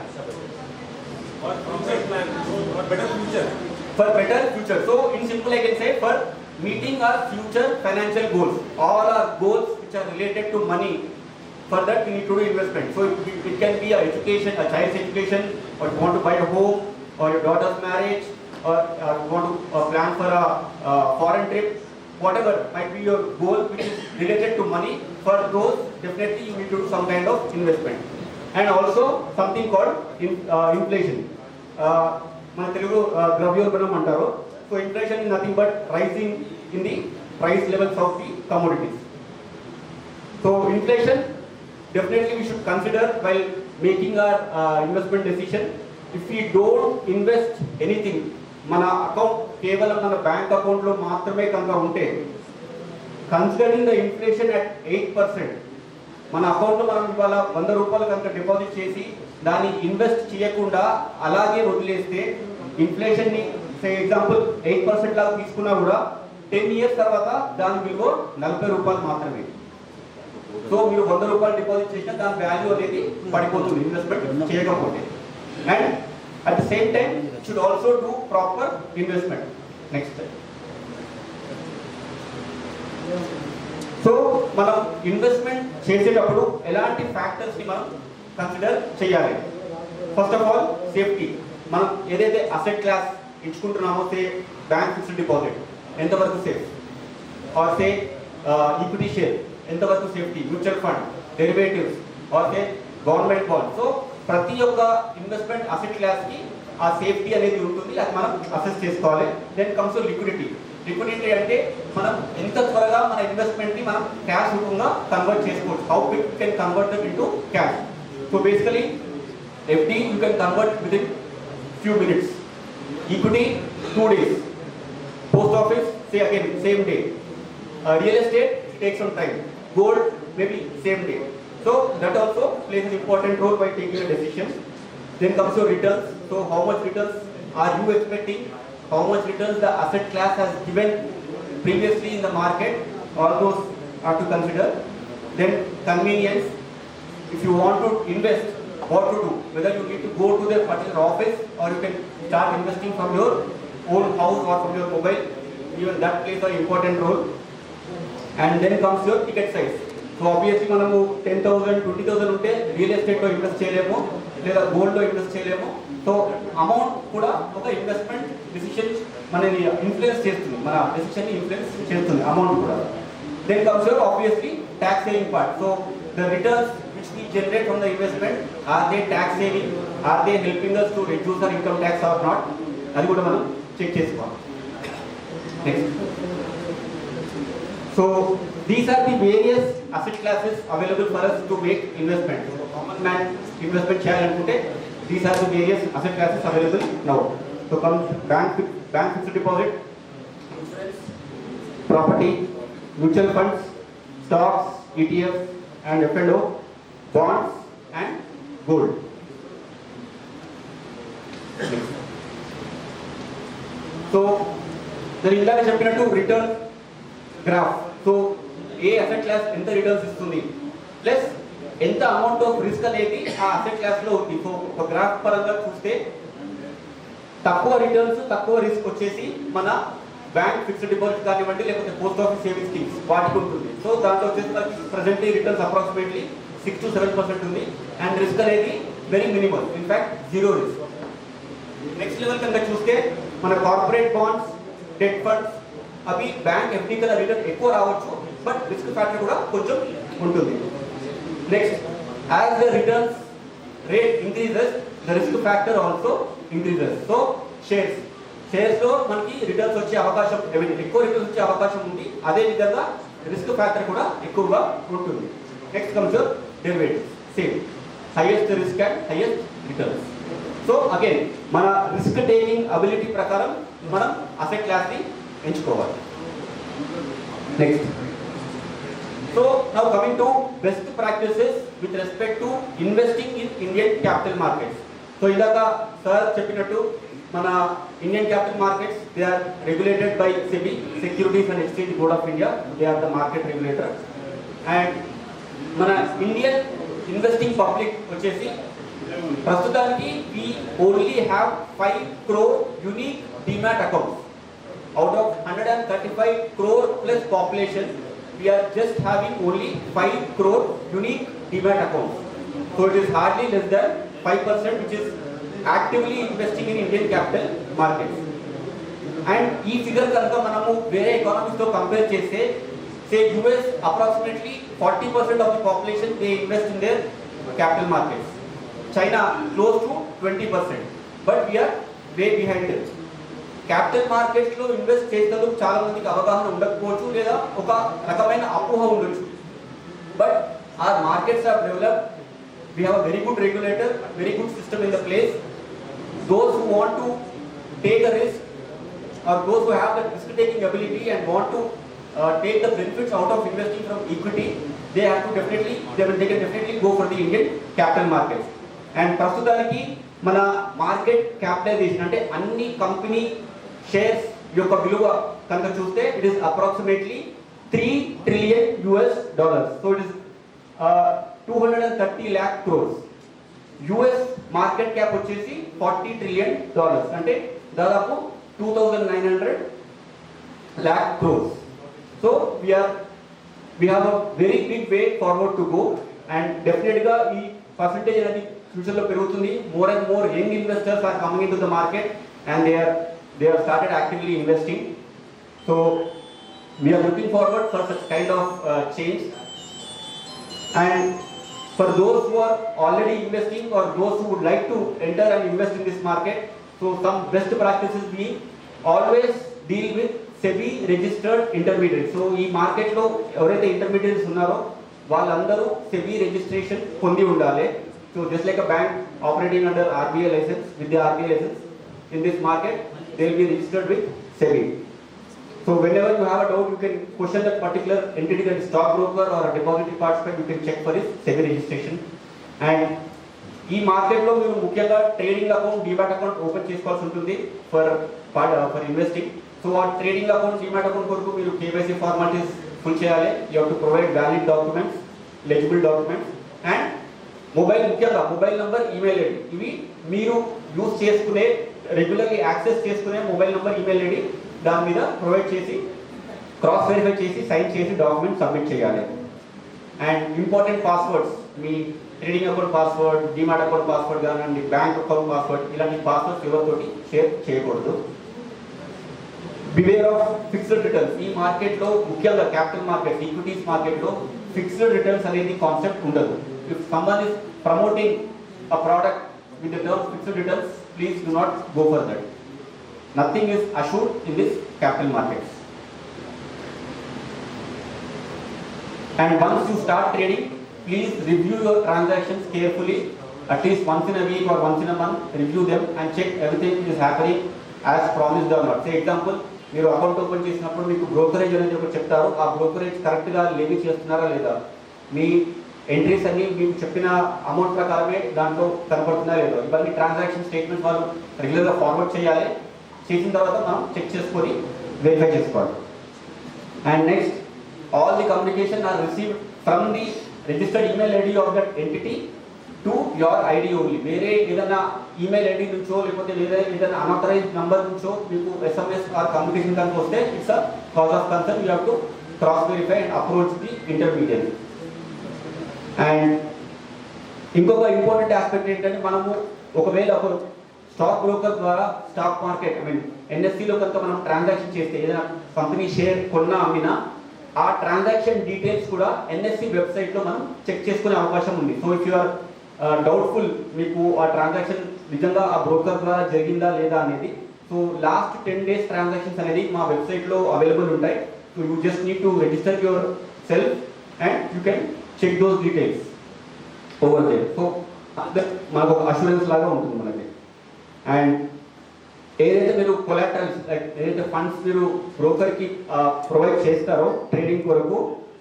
For better future. So in simple I can say, for meeting our future financial goals, all our goals which are related to money, for that we need to do investment. So it can be a education, a child's education, or you want to buy a home, or your daughter's marriage, or you want to plan for a foreign trip, whatever might be your goal which is related to money. For those, definitely you need to do some kind of investment. And also something called inflation. మన తెలుగు ద్రవ్యోల్బణం అంటారు. So inflation is nothing but rising in the price levels of the commodities. So inflation definitely we should consider while making our investment decision. If we don't invest anything, మన account కేవలం మన bank అకౌంట్లో మాత్రమే కనుక ఉంటే, considering the inflation at 8%, మన అకౌంట్లో మనం ఇవాళ 100 రూపాయలు కనుక డిపాజిట్ చేసి దాన్ని ఇన్వెస్ట్ చేయకుండా అలాగే వదిలేస్తే, ఇన్ఫ్లేషన్ని ఎగ్జాంపుల్ 8% లాగా తీసుకున్నా కూడా 10 years తర్వాత దాని విలువ 40 రూపాయలు మాత్రమే. సో మీరు 100 రూపాయలు డిపాజిట్ చేసినా దాని వాల్యూ అనేది పడిపోతుంది ఇన్వెస్ట్మెంట్ చేయకపోతే. And at the same time should also do proper investment. Next, so మనం ఇన్వెస్ట్మెంట్ చేసేటప్పుడు ఎలాంటి ఫ్యాక్టర్స్ని మనం కన్సిడర్ చేయాలి? First of all safety. మనం ఏదైతే అసెట్ క్లాస్ ఎంచుకుంటున్నామో, సే బ్యాంక్ ఫిక్స్డ్ డిపాజిట్ ఎంతవరకు safe, or say equity share ఎంతవరకు safety, mutual fund, derivatives, or say government bond. So ప్రతి ఒక్క ఇన్వెస్ట్మెంట్ అసెట్ క్లాస్కి ఆ సేఫ్టీ అనేది ఉంటుంది, అది మనం అసెస్ చేసుకోవాలి. Then comes liquidity. లిక్విడిటీ అంటే మనం ఎంత త్వరగా మన ఇన్వెస్ట్మెంట్ని మనం క్యాష్ రూపంగా కన్వర్ట్ చేసుకోవచ్చు. How quick you can convert that into cash. So basically, FD you can convert within few minutes. Equity 2 days. Post office, say again same day. Real estate takes some time. Gold maybe same day. So that also plays an important role by taking a decision. Then comes your returns. So how much returns are you expecting? How much returns the asset class has given previously in the market? All those are to consider. Then convenience. If you want to invest, what to do? Whether you need to go to the particular office or you can start investing from your own house or from your mobile. Even that plays an important role. And then comes your ticket size. So obviously మనము 10,000, 20,000 ఉంటే real ఎస్టేట్లో invest చేయలేము, లేదా గోల్డ్లో invest చేయలేము. So amount కూడా ఒక investment decision మనని ఇన్ఫ్లుయెన్స్ చేస్తుంది, మన డెసిషన్ని ఇన్ఫ్లుయెన్స్ చేస్తుంది అమౌంట్ కూడా. Then comes your obviously tax saving part. So the returns which we generate from the investment, are they tax saving? Are they helping us to reduce our income tax or not? అది కూడా మనం check చేసుకోవాలి. Next. So these are the various asset classes available for us to make investment. So common man investment చేయాలనుకుంటే these are the various asset classes available now. So comes bank fixed deposit, insurance, property, mutual funds, stocks, ETFs and F&O, bonds and gold. So the ఇందాక చెప్పినట్టు return graph. So ఏ asset class ఎంత returns ఇస్తుంది plus ఎంత amount of risk అనేది ఆ asset క్లాస్లో ఉంది. So ఒక గ్రాఫ్ పరంగా చూస్తే తక్కువ రిటర్న్స్ తక్కువ రిస్క్ వచ్చేసి మన బ్యాంక్ ఫిక్స్డ్ డిపాజిట్ కానివ్వండి, లేకపోతే పోస్ట్ ఆఫీస్ సేవింగ్ స్కీమ్స్ వాటికి ఉంటుంది. సో దాంట్లో వచ్చేసి మనకి ప్రెసెంట్లీ రిటర్న్స్ అప్రాక్సిమేట్లీ 6 to 7% ఉంది. అండ్ రిస్క్ అనేది very minimal, in fact zero risk. Next level కనుక చూస్తే మన కార్పొరేట్ బాండ్స్, డెట్ ఫండ్స్ అవి బ్యాంక్ ఎఫ్డి కన్నా రిటర్న్ ఎక్కువ రావచ్చు, బట్ రిస్క్ ఫ్యాక్టర్ కూడా కొంచెం ఉంటుంది. Next, as the returns rate increases the risk factor also increases. So shares లో మనకి రిటర్న్స్ వచ్చే అవకాశం, ఎక్కువ రిటర్న్స్ వచ్చే అవకాశం ఉంది, అదే విధంగా రిస్క్ ఫ్యాక్టర్ కూడా ఎక్కువగా ఉంటుంది. Next comes derivatives, same highest risk and highest returns. So again మన రిస్క్ టేకింగ్ అబిలిటీ ప్రకారం మనం అసెట్ క్లాస్ ని ఎంచుకోవాలి. Next, so now coming to best practices with respect to investing in Indian capital markets. So ఇందాక sir చెప్పినట్టు మన Indian capital markets, they are regulated by SEBI, securities and exchange board of India, they are the market regulator. And మన Indian investing public వచ్చేసి ప్రస్తుతానికి we only have 5 crore unique demat accounts. Out of 135 crore plus population, we are just having only 5 crore unique demat accounts. So it is hardly less than 5% which is actively investing in Indian capital markets. And ఈ figure కనుక మనము వేరే economies తో compare చేస్తే, say US approximately 40% of the population they invest in their capital markets. China close to 20%, but we are way behind it. Capital మార్కెట్స్లో invest చేసేందుకు చాలా మందికి అవగాహన ఉండకపోవచ్చు, లేదా ఒక రకమైన అపోహ ఉండొచ్చు. But our markets are developed, we have a very good regulator, very good system in the place. Those who want to take a risk or those who have the risk taking ability and want to take the benefits out of investing from equity, they can definitely go for the Indian capital markets. And ప్రస్తుతానికి మన market capitalisation అంటే అన్ని company shares యొక్క విలువ కనుక చూస్తే it is approximately $3 trillion. So it is 230 lakh crores. US market cap వచ్చేసి $40 trillion, అంటే దాదాపు 2,900 lakh crores. So we have a very big way forward to go, and definitely ఈ percentage అనేది ఫ్యూచర్ లో పెరుగుతుంది. More and more young investors are coming into the market and they have started actively investing. So we are looking forward for such kind of change. And for those who are already investing or those who would like to enter and invest in this market, so some best practices being always deal with SEBI registered intermediate. So ఈ మార్కెట్లో ఎవరైతే intermediates ఉన్నారో వాళ్ళందరూ SEBI registration పొంది ఉండాలి. So just like a bank operating under RBI licence, with the RBI licence in this market they will be registered with SEBI. So whenever you have a doubt you can question that particular entity, that stock broker or depository participant, you can check for his SEBI registration. And ఈ మార్కెట్లో మీరు ముఖ్యంగా trading account, demat account open చేసుకోవాల్సి ఉంటుంది for investing. So ఆ trading account, demat account కొరకు మీరు KYC formalities full చేయాలి. You have to provide valid documents, legible documents, and ముఖ్యంగా మొబైల్ నంబర్, ఈమెయిల్ ఐడి, ఇవి మీరు యూజ్ చేసుకునే, రెగ్యులర్లీ యాక్సెస్ చేసుకునే మొబైల్ నంబర్, ఈమెయిల్ ఐడి దాని మీద ప్రొవైడ్ చేసి క్రాస్ వెరిఫై చేసి సైన్ చేసి డాక్యుమెంట్ సబ్మిట్ చేయాలి. And important passwords, me trading account password, demat account password కానివ్వండి, బ్యాంక్ అకౌంట్ పాస్వర్డ్, ఇలాంటి పాస్వర్డ్స్ ఎవరితోటి షేర్ చేయకూడదు. Beware of fixed returns. ఈ మార్కెట్లో ముఖ్యంగా క్యాపిటల్ మార్కెట్, ఈక్విటీస్ మార్కెట్లో ఫిక్స్డ్ రిటర్న్స్ అనేది కాన్సెప్ట్ ఉండదు. If someone is promoting a product with the terms fixed returns, please do not go for that. Nothing is assured in this capital markets. And once you start trading, please review your transactions carefully, at least once in a week or once in a month. Review them and check everything is happening as promised or not. Say example, మీరు account open చేసినప్పుడు మీకు brokerage అనేది ఒకటి చెప్తారు, ఆ brokerage కరెక్ట్గా లేవి చేస్తున్నారా లేదా, మీ ఎంట్రీస్ అన్ని మీకు చెప్పిన అమౌంట్ ప్రకారమే దాంట్లో కనపడుతుందా లేదా, ఇవన్నీ ట్రాన్సాక్షన్ స్టేట్మెంట్స్ వాళ్ళు రెగ్యులర్గా ఫార్వర్డ్ చేయాలి. చేసిన తర్వాత మనం చెక్ చేసుకొని వెరిఫై చేసుకోవాలి. And next, all the communication are received from the registered email ID of that entity to your ID only. వేరే ఏదైనా ఈమెయిల్ ఐడి నుంచో లేకపోతే వేరే ఏదైనా అన్ఆథరైజ్డ్ నంబర్ నుంచో మీకు SMS ఆర్ కమ్యూనికేషన్ కనుక వస్తే it's a cause of concern. You have to cross verify and approach the intermediate. And ఇంకొక ఇంపార్టెంట్ ఆస్పెక్ట్ ఏంటంటే మనము ఒకవేళ ఒక స్టాక్ బ్రోకర్ ద్వారా స్టాక్ మార్కెట్ ఎన్ఎస్సిలో కనుక మనం ట్రాన్సాక్షన్ చేస్తే ఏదైనా కంపెనీ షేర్ కొన్నా అమ్మినా ఆ ట్రాన్సాక్షన్ డీటెయిల్స్ కూడా ఎన్ఎస్సి వెబ్సైట్లో మనం చెక్ చేసుకునే అవకాశం ఉంది. So if you are doubtful మీకు ఆ ట్రాన్సాక్షన్ నిజంగా ఆ బ్రోకర్ ద్వారా జరిగిందా లేదా అనేది, సో లాస్ట్ 10 days ట్రాన్సాక్షన్స్ అనేది మా వెబ్సైట్లో అవైలబుల్ ఉంటాయి. So you just need to register yourself and you can check those details over there. So మనకు ఒక అష్యూరెన్స్ లాగా ఉంటుంది మనకి. అండ్ ఏదైతే మీరు కొలాటరల్స్ లైక్ ఏదైతే ఫండ్స్ మీరు బ్రోకర్కి ప్రొవైడ్ చేస్తారో ట్రేడింగ్ కొరకు,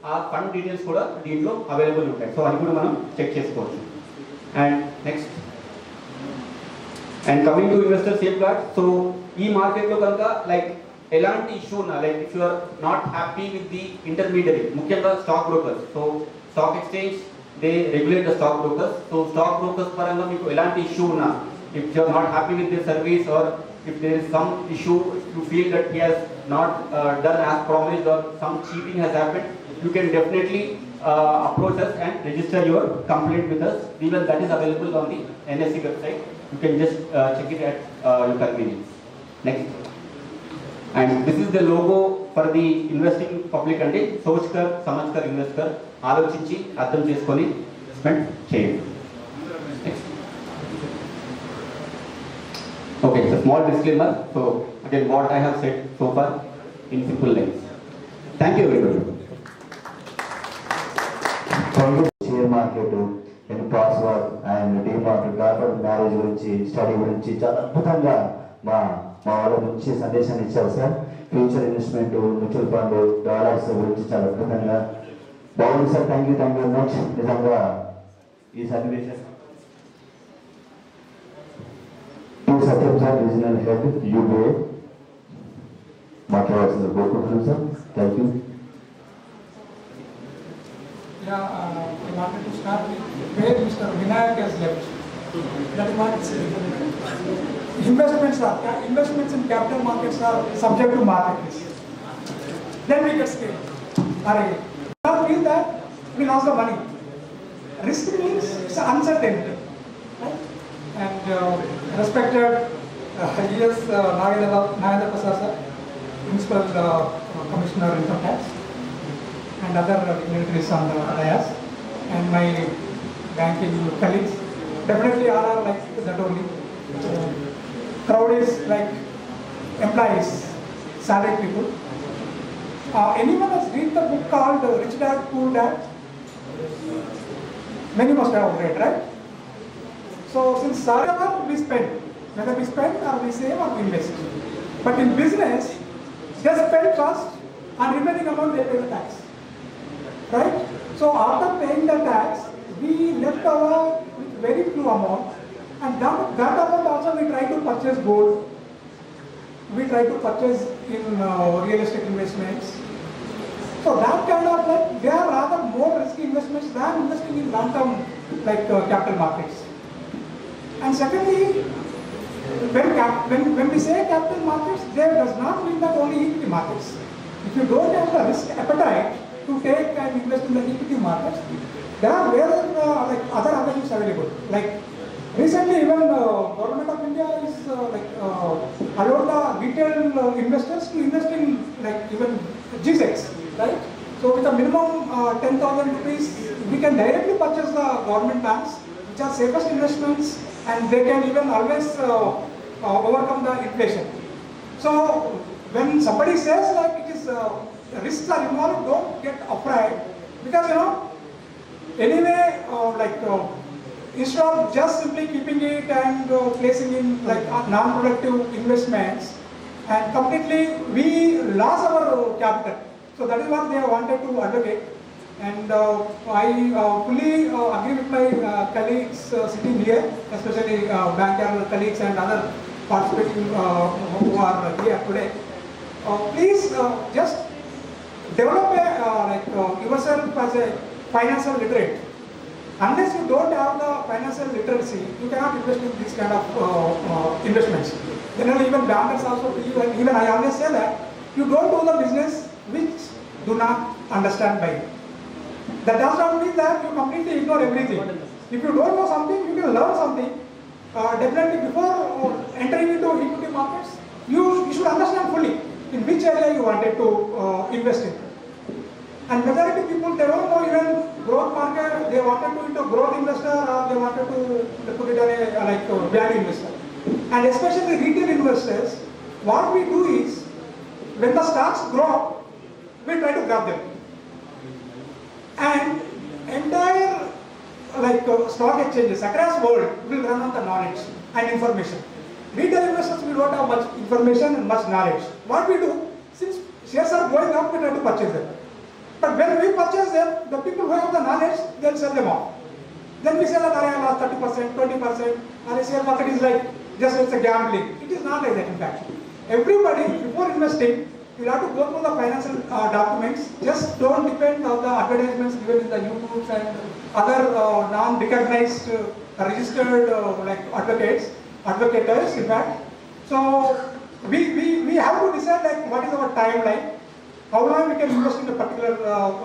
ఆ ఫండ్ డీటెయిల్స్ కూడా దీంట్లో అవైలబుల్ ఉంటాయి. సో అది కూడా మనం చెక్ చేసుకోవచ్చు. And next and coming to investor safeguard. So ఈ మార్కెట్లో కనుక లైక్ ఎలాంటి ఇష్యూ ఉన్నా, like if you are not happy with the intermediary, ముఖ్యంగా stock brokers. So stock exchange they regulate the stock brokers. So stock brokers పరంగా మీకు ఎలాంటి issue ఉన్నా, if you are not happy with their service or if there is some issue, if you feel that he has not done as promised or some cheating has happened, you can definitely approach us and register your complaint with us. Even that is available on the NSE website. You can just check it at your convenience. Next. And this is the logo for the investing public ante sochkar samajkar invest kar ఆలోచించి అర్థం చేసుకొని investment చేయండి. Okay, it's a small disclaimer. So again, what I have said so far in simple lines. Thank you everybody. Share market and password and DMart corporate marriage గురించి, study గురించి చాలా అద్భుతంగా మా వాళ్ళ నుంచి సందేశాన్ని ఇచ్చారు sir. Future investment, mutual fund, dollars గురించి చాలా అద్భుతంగా బాగుంది sir. Thank you very much. నిజంగా ఈ సన్నివేశం సత్యం సార్, రీజనల్ హెడ్ యూబీఏ మాట్లాడాల్సింది కోరుకుంటున్నాం sir. Thank you. I wanted to start with where Mr. Vinayak has left. That is investments in capital markets are subject to market risk. Then we get scared. Now feel that we lost the money. Risk means it's uncertainty. Right? And respected yes, Nagendra Prasad sir, Principal Commissioner Income Tax, and other dignitaries on the dais, and my banking colleagues. Definitely all are like that only. Crowd is like employees, salaried people. Anyone has read the book called Rich Dad Poor Dad? Many must have read, right? So since whatever we spend, whether we spend or we save or we invest, but in business, just spend first and remaining amount they pay the tax, right? So after paying the tax, we left over with very few amount, and that amount also we try to purchase gold, we try to purchase in real estate investments. So that kind of like they are rather more risky investments than investing in long-term like capital markets. And secondly, when we say capital markets, there does not mean that only equity markets. If you don't have the risk appetite to take and invest in the equity markets, there are like other avenues available. Like recently, even Government of India is allowed the retail investors to invest in like even G-Secs, right? So with a minimum 10,000 rupees, we can directly purchase the government bonds, which are safest investments, and they can even always overcome the inflation. So when somebody says like it is risks are involved, don't get afraid, because anyway instead of just simply keeping it and placing in like non-productive investments, and completely we lost our capital. So that is what they wanted to advocate. And I fully agree with my colleagues sitting here, especially banker colleagues and other participating who are here today. Please just develop yourself as a financial literate. Unless you don't have the financial literacy, you cannot invest in this kind of investments. Generally, even bankers also, even I always say that you don't do the business which do not understand by. That does not mean that you completely ignore everything. If you don't know something, you can learn something. Definitely before entering into equity markets, you should understand fully in which area you wanted to invest in. And majority people, they don't know even growth market, they wanted to into growth investor or they wanted to put it on a value investor. And especially retail investors, what we do is, when the stocks grow, we try to grab them. And entire stock exchanges across world will run on the knowledge and information. Retail investors, we don't have much information and much knowledge. What we do, since shares are going up, we try to purchase them. But when we purchase them, the people who have the knowledge, they'll sell them off. Then we say that I lost 30%, 20%, and the share market is like, just it's a gambling. It is not like that in fact. Everybody, before investing, you have to go through the financial documents. Just don't depend on the advertisements given in the YouTubes and other non-recognized, registered advocators in fact. So we have to decide what is our timeline, how long we can invest in a particular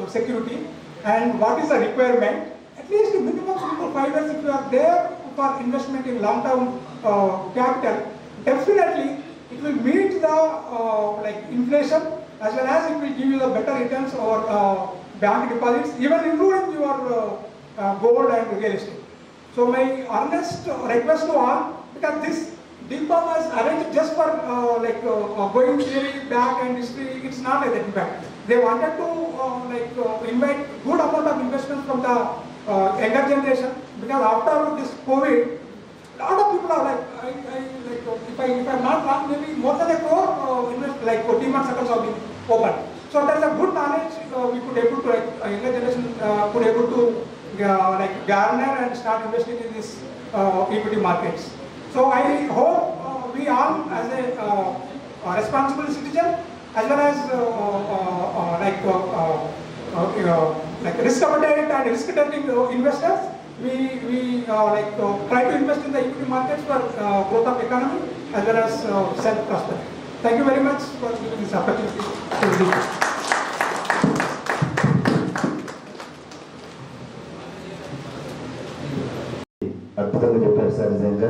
security, and what is the requirement. At least minimum 3 to 5 years if you are there for investment in long-term capital, definitely it will meet the inflation as well as it will give you the better returns or bank deposits, even including your gold and real estate. So my honest request to all, because this Dipam has arranged just for going really back and history, it's not like that in fact. They wanted to invite good amount of investment from the younger generation, because after this COVID, a lot of people are if I'm not wrong, maybe more than a crore Demat accounts have been opened. So there is a good knowledge we could able to younger generation could able to garner and start investing in these equity markets. So I hope we all, as a responsible citizen, as well as risk appetite and risk taking investors, we try to invest in the equity markets for growth of economy as well as self-prosperity. Thank you very much for giving this opportunity. అద్భుతంగా చెప్పారు sir. నిజంగా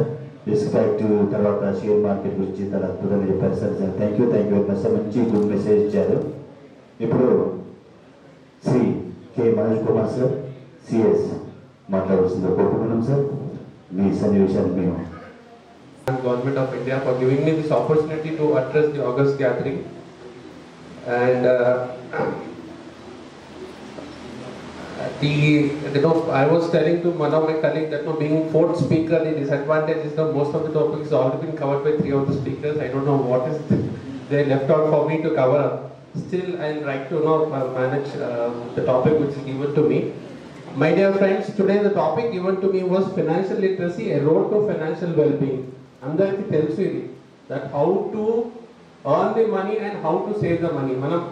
risk factor తర్వాత share market గురించి చాలా అద్భుతంగా చెప్పారు sir. Thank you very much sir. మంచి good message ఇచ్చారు. ఇప్పుడు Shri K Manoj Kumar sir CS మాట్లాడాల్సిందిగా కోరుకుంటున్నాం సార్. మీ సన్నివేశాన్ని మేము Government of India for giving me this opportunity to address the August gathering. And I was telling to one of my colleagues that being fourth speaker, the disadvantage is that most of the topics already been covered by 3 of the speakers. I don't know what is they left out for me to cover. Still, I'll try to manage the topic which is given to me. My dear friends, today the topic given to me was financial literacy, a road to financial well-being. Andariki telusu idi that how to earn the money and how to save the money. Manam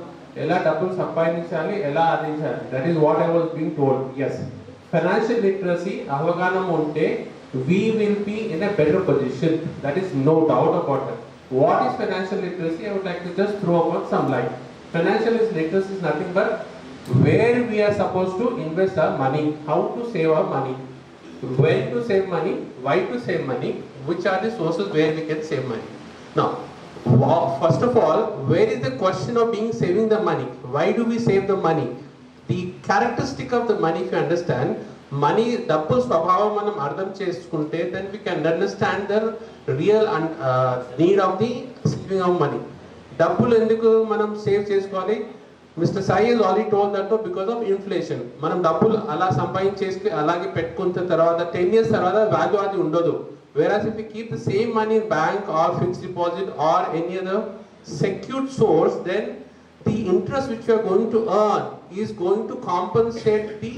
ela double సంపాదించాలి, ఎలా ఆర్జించాలి. That is what I was being told. Yes, financial literacy అవగాహన ఉంటే we will be in a better position. That is no doubt about it. What is financial literacy? I would like to just throw upon some light. Financial literacy is nothing but where we are supposed to invest our money, how to save our money, when to save money, why to save money, which are the sources where we can save money. Now, first of all, where is the question of saving the money? Why do we save the money? The characteristic of the money, if you understand, money, double swabhavam manam ardham chestunte, then we can understand the real need of the saving of money. Double enduku manam save cheskovali. Mr. Sai has already told that because of inflation. Manam double ala సంపాదించేసి అలాగే పెట్టుకున్న తర్వాత 10 years తర్వాత value అది ఉండదు. Whereas if we keep the same money in bank or fixed deposit or any other secured source, then the interest which we are going to earn is going to compensate the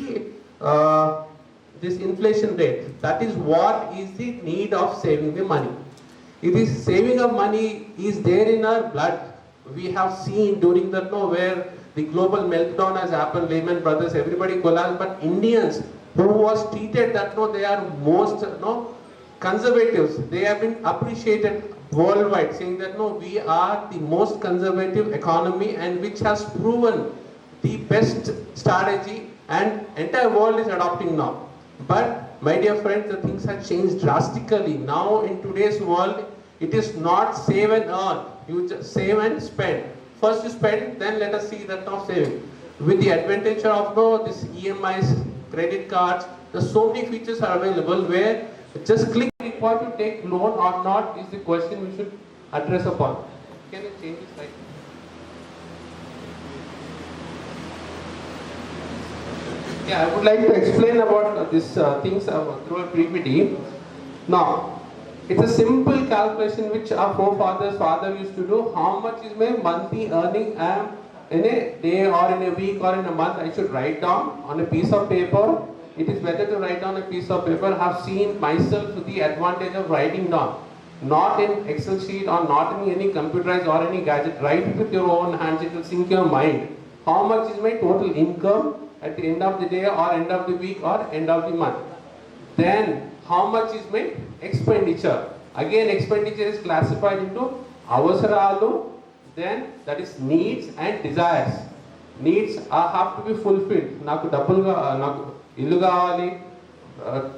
this inflation rate. That is what is the need of saving the money. It is saving of money is there in our blood. We have seen during that where the global meltdown has happened, Lehman Brothers, everybody collapsed, but Indians who was treated that they are most conservatives, they have been appreciated worldwide, saying that we are the most conservative economy and which has proven the best strategy and entire world is adopting now. But My dear friends, the things have changed drastically. Now in today's world, it is not save and earn. You just save and spend. First you spend, then let us see that now saving. With the advantage of this EMIs, credit cards, there's so many features are available where just click required to take loan or not is the question we should address upon. Can you change this slide? Yeah, I would like to explain about these things through a PPT. Now, it's a simple calculation which our forefathers, father used to do. How much is my monthly earning in a day or in a week or in a month? I should write down on a piece of paper. It is better to write down a piece of paper. I have seen myself the advantage of writing down. Not in Excel sheet or not in any computerized or any gadget. Write it with your own hands, it will sink your mind. How much is my total income at the end of the day or end of the week or end of the month? Then how much is my expenditure? Again, expenditure is classified into avasaralu, then that is needs and desires. Needs have to be fulfilled. Naku naku illu kavali,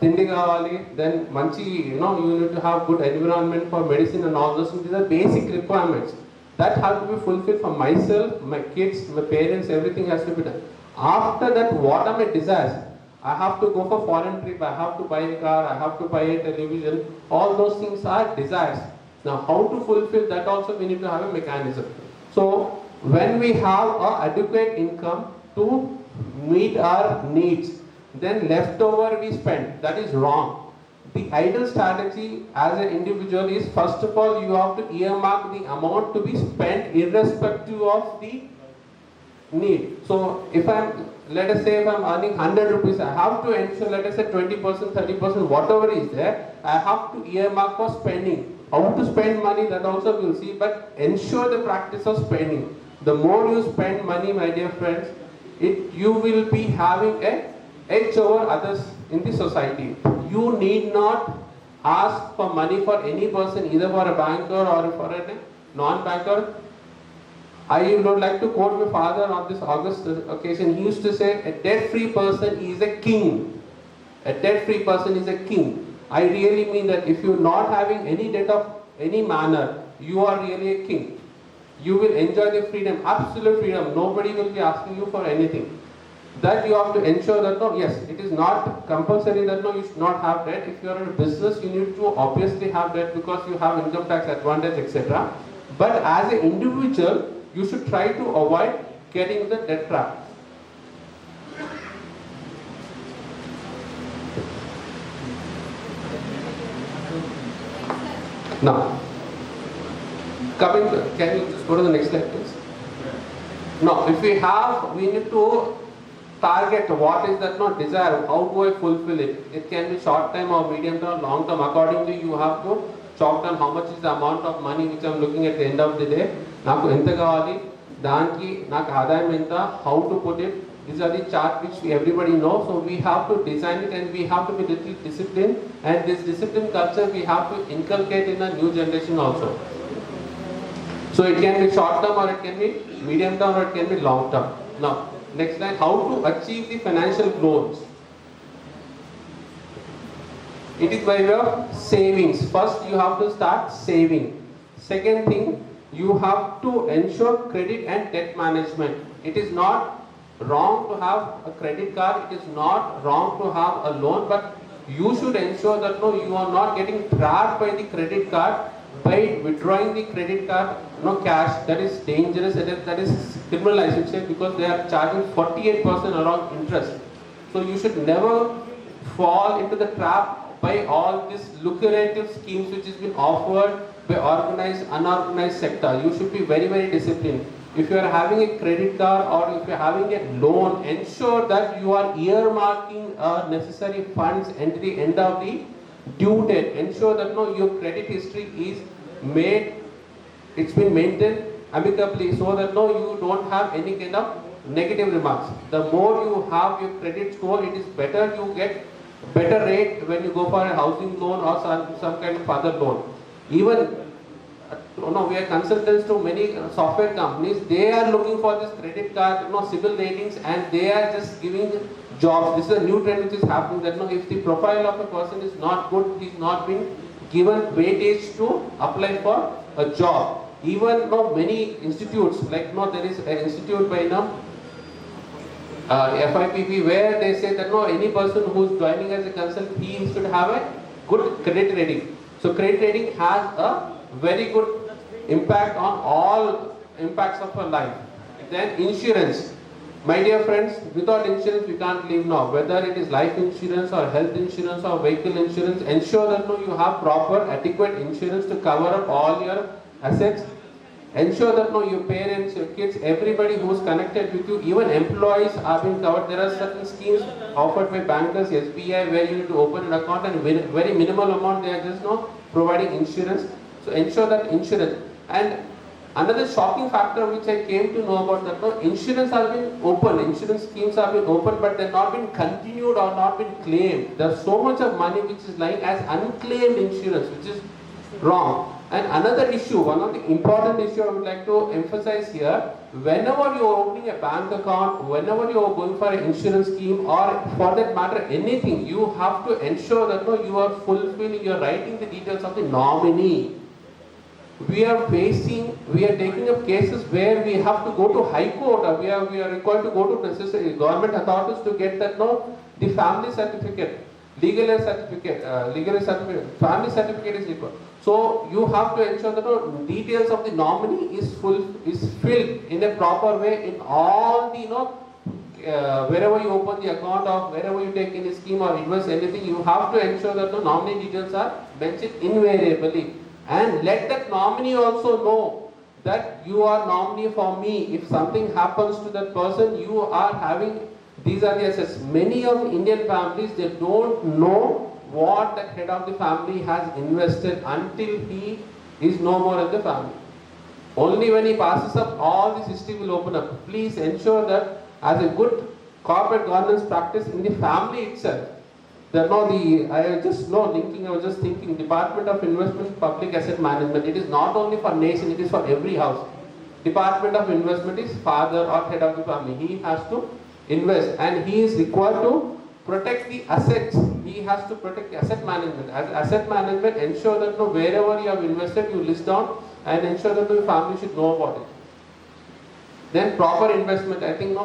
tindi kavali, then manchi, you need to have good environment for medicine and all those things. These are basic requirements that have to be fulfilled for myself, my kids, my parents, everything has to be done. After that, what are my desires? I have to go for foreign trip, I have to buy a car, I have to buy a television. All those things are desires. Now, how to fulfill that also we need to have a mechanism. So, when we have an adequate income to meet our needs, then leftover we spend. That is wrong. The ideal strategy as an individual is, first of all, you have to earmark the amount to be spent irrespective of the need. So if let us say if I'm earning 100 rupees, I have to ensure, let us say 20%, 30%, whatever is there, I have to earmark for spending. How to spend money, that also we'll see, but ensure the practice of spending. The more you spend money, my dear friends, you will be having an edge over others in the society. You need not ask for money for any person, either for a banker or for a non-banker. I would like to quote my father on this August occasion. He used to say, a debt-free person is a king. A debt-free person is a king. I really mean that if you're not having any debt of any manner, you are really a king. You will enjoy the freedom, absolute freedom. Nobody will be asking you for anything. That you have to ensure that, no, yes, it is not compulsory that, no, you should not have debt. If you are in a business, you need to obviously have debt because you have income tax advantage, etc. But as an individual, you should try to avoid getting the debt trap. Now, can you just go to the next slide, please? Now, if we need to target what is that not desire, how do I fulfill it? It can be short term or medium term, long term. Accordingly, you have to chalk down how much is the amount of money which I am looking at the end of the day. Naku enta kavali, danki naku adayam enta, how to put it. These are the chart which everybody knows. So we have to design it and we have to be little disciplined. And this discipline culture we have to inculcate in a new generation also. So it can be short term or it can be medium term or it can be long term. Now, next slide, how to achieve the financial goals. It is by way of savings. First, you have to start saving. Second thing, you have to ensure credit and debt management. It is not wrong to have a credit card. It is not wrong to have a loan, but you should ensure that no, you are not getting trapped by the credit card by withdrawing the credit card, cash. That is dangerous. That is criminal, I should say, because they are charging 48% around interest. So you should never fall into the trap by all these lucrative schemes which has been offered by organized, unorganized sector. You should be very, very disciplined. If you are having a credit card or if you are having a loan, ensure that you are earmarking necessary funds at the end of the due date. Ensure that your credit history is it's been maintained amicably so that you don't have any kind of negative remarks. The more you have your credit score, it is better, you get better rate when you go for a housing loan or some kind of other loan. Even we are consultants to many software companies. They are looking for this credit card, civil ratings, and they are just giving jobs. This is a new trend which is happening, that no, if the profile of a person is not good, he's not been given weightage to apply for a job. Even no, many institutes, like no, there is an institute by now, FIPP, where they say that no, any person who's joining as a consultant, he should have a good credit rating. So credit rating has a very good impact on all impacts of our life. Then insurance. My dear friends, without insurance we can't live now. Whether it is life insurance or health insurance or vehicle insurance, ensure that no, you have proper adequate insurance to cover up all your assets. Ensure that no, your parents, your kids, everybody who is connected with you, even employees are being covered. There are certain schemes offered by bankers, SBI, where you need to open an account and very minimal amount they are just no providing insurance. So ensure that insurance. And another shocking factor which I came to know about that no, insurance has been open, insurance schemes have been open, but they've not been continued or not been claimed. There's so much of money which is lying as unclaimed insurance, which is wrong. And another issue, one of the important issue I would like to emphasize here, whenever you are opening a bank account, whenever you are going for an insurance scheme, or for that matter anything, you have to ensure that no, you are fulfilling, you are writing the details of the nominee. We are taking up cases where we have to go to High Court, or we are required to go to necessary government authorities to get that no, the family certificate, legal certificate, family certificate is required. So you have to ensure that the details of the nominee is filled in a proper way in all the wherever you open the account or wherever you take any scheme or invest anything, you have to ensure that the nominee details are mentioned invariably, and let that nominee also know that you are nominee for me. If something happens to that person, you are having, these are the assets. Many of the Indian families, they don't know what the head of the family has invested until he is no more in the family. Only when he passes up, all this history will open up. Please ensure that as a good corporate governance practice in the family itself, I was just thinking, Department of Investment, Public Asset Management, it is not only for nation, it is for every house. Department of Investment is father or head of the family. He has to invest and he is required to protect the assets. He has to protect the asset management. As asset management, ensure that wherever you have invested, you list down and ensure that the family should know about it. Then proper investment. I think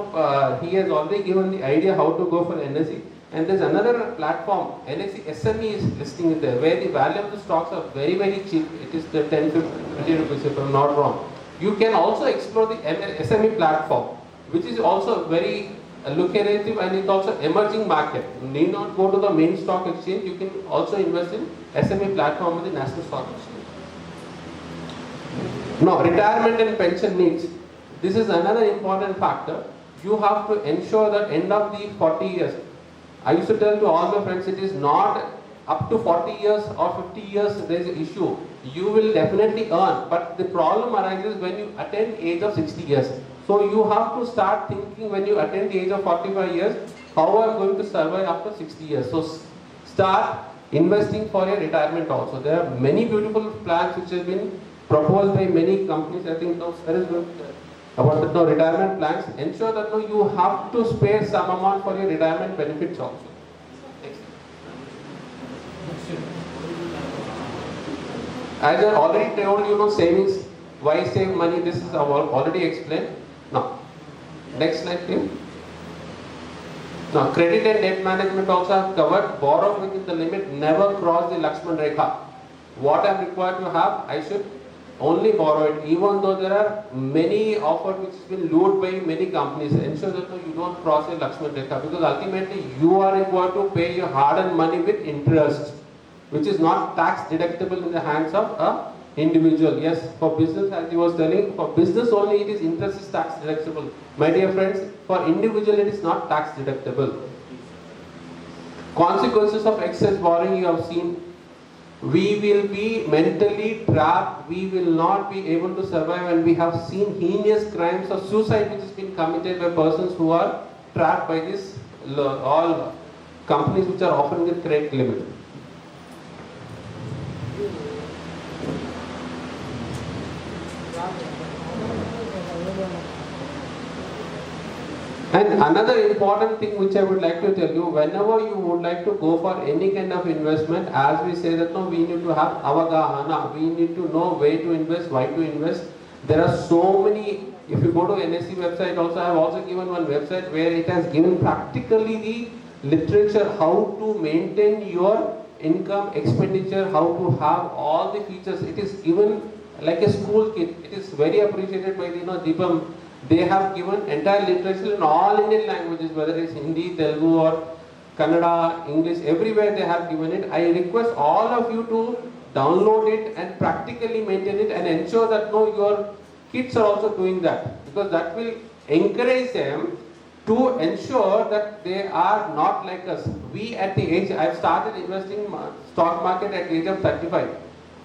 he has already given the idea how to go for NSE. And there's another platform, NSE SME is listing it there, where the value of the stocks are very, very cheap. It is the 10, 50 rupees if I'm not wrong. You can also explore the SME platform, which is also very lucrative and it's also emerging market. You need not go to the main stock exchange. You can also invest in SME platform with the National Stock Exchange. Now, retirement and pension needs. This is another important factor. You have to ensure that end of the 40 years. I used to tell to all my friends, it is not up to 40 years or 50 years there is an issue. You will definitely earn, but the problem arises when you attain age of 60 years. So you have to start thinking when you attain the age of 45 years, how I am going to survive after 60 years. So start investing for your retirement also. There are many beautiful plans which have been proposed by many companies. I think that is good about the retirement plans. Ensure that you have to spare some amount for your retirement benefits also. As I already told you, savings, why save money, this is already explained. Now, next slide please. Now, credit and debt management also have covered. Borrow within the limit, never cross the Lakshman Rekha. What I am required to have, I should only borrow it, even though there are many offers which has been lured by many companies. Ensure that you don't cross a Lakshman Rekha, because ultimately you are required to pay your hard-earned money with interest, which is not tax deductible in the hands of a individual. Yes, for business, as he was telling, for business only it is interest is tax deductible. My dear friends, for individual it is not tax deductible. Consequences of excess borrowing you have seen. We will be mentally trapped. We will not be able to survive, and we have seen heinous crimes of suicide which has been committed by persons who are trapped by this all companies which are offering the credit limit. And another important thing which I would like to tell you, whenever you would like to go for any kind of investment, as we say that no, we need to have avagahana, we need to know where to invest, why to invest. There are so many, if you go to NSE website also, I have also given one website where it has given practically the literature, how to maintain your income, expenditure, how to have all the features. It is given like a school kit. It is very appreciated by the Dipam. They have given entire literature in all Indian languages, whether it's Hindi, Telugu or Kannada, English, everywhere they have given it. I request all of you to download it and practically maintain it and ensure that your kids are also doing that, because that will encourage them to ensure that they are not like us. We at the age, I've started investing in stock market at the age of 35.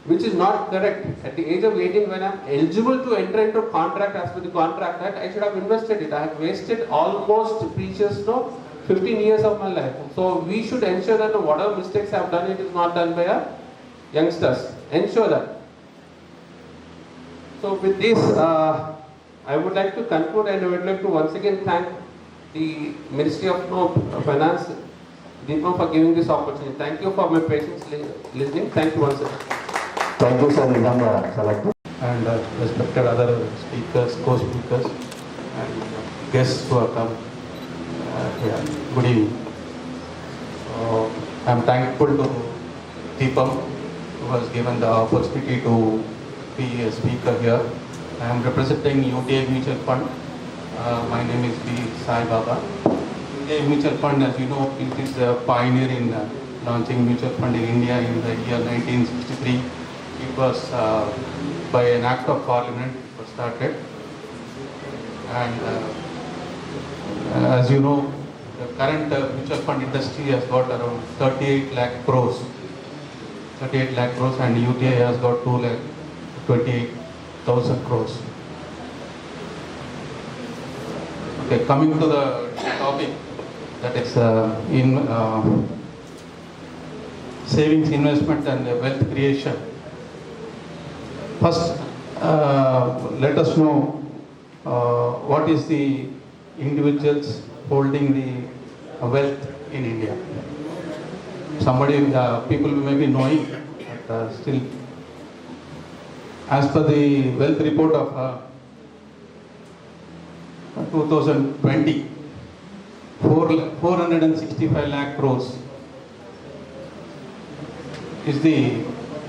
Which is not correct. At the age of 18, when I'm eligible to enter into contract as per the contract that I should have invested it. I have wasted almost precious 15 years of my life. So we should ensure that whatever mistakes I've done, it is not done by our youngsters. Ensure that. So with this, I would like to conclude, and I would like to once again thank the Ministry of Finance, Dipam, for giving this opportunity. Thank you for my patience listening. Thank you once again. Thank you, sir. Selected. And respected other speakers, co-speakers, and guests who have come here. Good evening. I am thankful to Dipam, who has given the opportunity to be a speaker here. I am representing UTA Mutual Fund. My name is B. Sai Baba. UTA Mutual Fund, as you know, it is a pioneer in launching mutual fund in India in the year 1963. It was by an act of parliament it was started, and as you know, the current mutual fund industry has got around 38 lakh crores, and UTA has got 2,28,000 crores. Okay, coming to the topic, that is in savings, investment and wealth creation. First, let us know what is the individuals holding the wealth in India. People may be knowing, but still, as per the wealth report of 2020, 465 lakh crores is the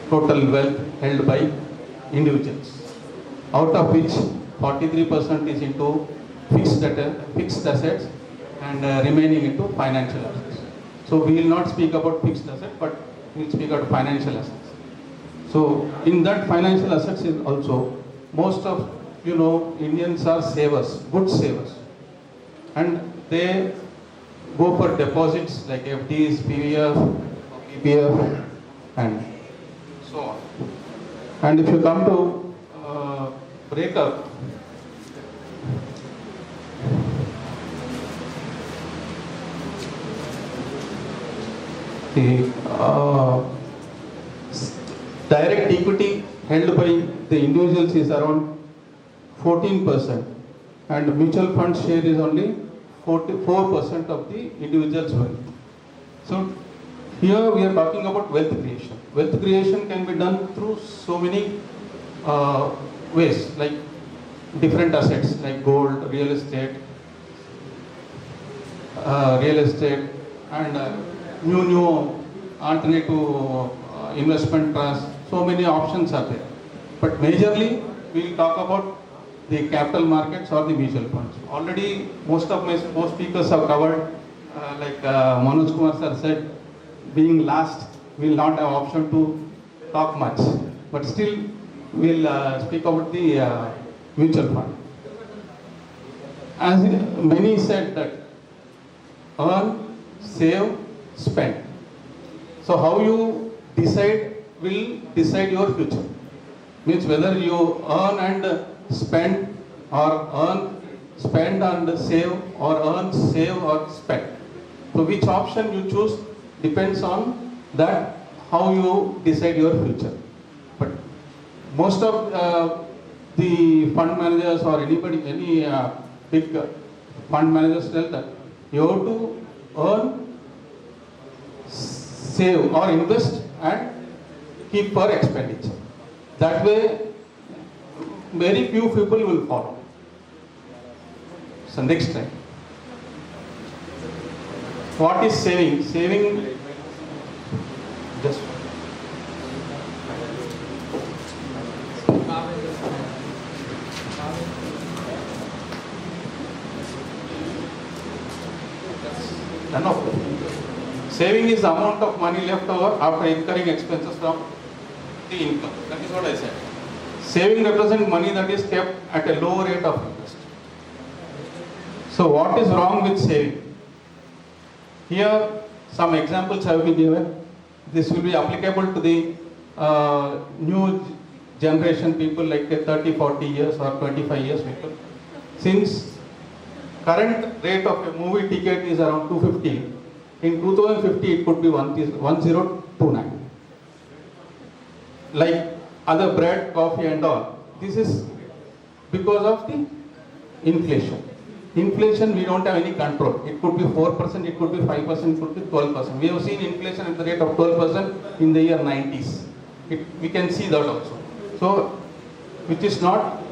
total wealth held by individuals, out of which 43% is into fixed assets and remaining into financial assets. So we will not speak about fixed assets, but we will speak about financial assets. So in that financial assets is also, most of Indians are savers, good savers, and they go for deposits like FDs, PVF, PPF, and so on. And if you come to breakup, the direct equity held by the individuals is around 14%, and mutual fund share is only 4% of the individual's wealth. So here we are talking about wealth creation. Wealth creation can be done through so many ways, like different assets like gold, real estate, and new alternative investment trusts. So many options are there. But majorly we will talk about the capital markets or the mutual funds. Already most speakers have covered, like Manoj Kumar sir said, being last, we will not have option to talk much. But still, we will speak about the mutual fund. As many said that earn, save, spend. So how you decide will decide your future. Means whether you earn and spend, or earn, spend and save, or earn, save or spend. So which option you choose depends on that, how you decide your future. But most of the fund managers or anybody, any big fund managers tell that you have to earn, save or invest and keep for expenditure. That way, very few people will follow. So next time. What is saving? Saving, just enough. Saving is the amount of money left over after incurring expenses from the income. That is what I said. Saving represents money that is kept at a low rate of interest. So what is wrong with saving? Here some examples have been given. This will be applicable to the new generation people like 30, 40 years or 25 years people. Since current rate of a movie ticket is around 250, in 2050 it could be 1029. Like other bread, coffee and all. This is because of the inflation. Inflation, we don't have any control. It could be 4%, it could be 5%, it could be 12%. We have seen inflation at the rate of 12% in the year 90s. We can see that also. So, which is not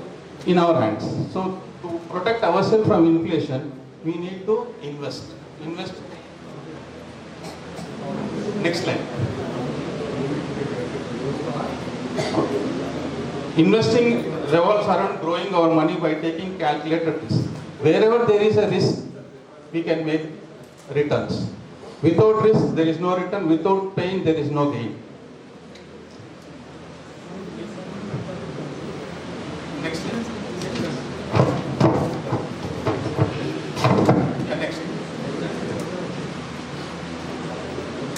in our hands. So, to protect ourselves from inflation, we need to invest. Invest. Next slide. Investing revolves around growing our money by taking calculated risks. Wherever there is a risk, we can make returns. Without risk, there is no return. Without pain, there is no gain. Next slide. Next.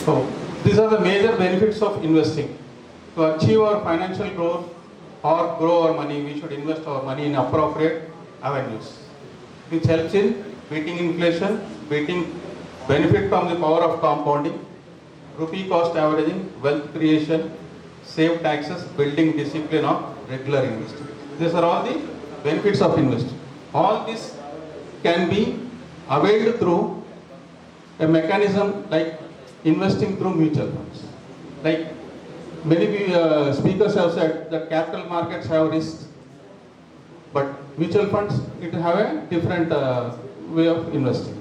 So, these are the major benefits of investing. To achieve our financial growth or grow our money, we should invest our money in appropriate avenues, which helps in beating inflation, beating benefit from the power of compounding, rupee cost averaging, wealth creation, save taxes, building discipline of regular investing. These are all the benefits of investing. All this can be availed through a mechanism like investing through mutual funds. Like many speakers have said that capital markets have risks, but mutual funds, it have a different way of investing.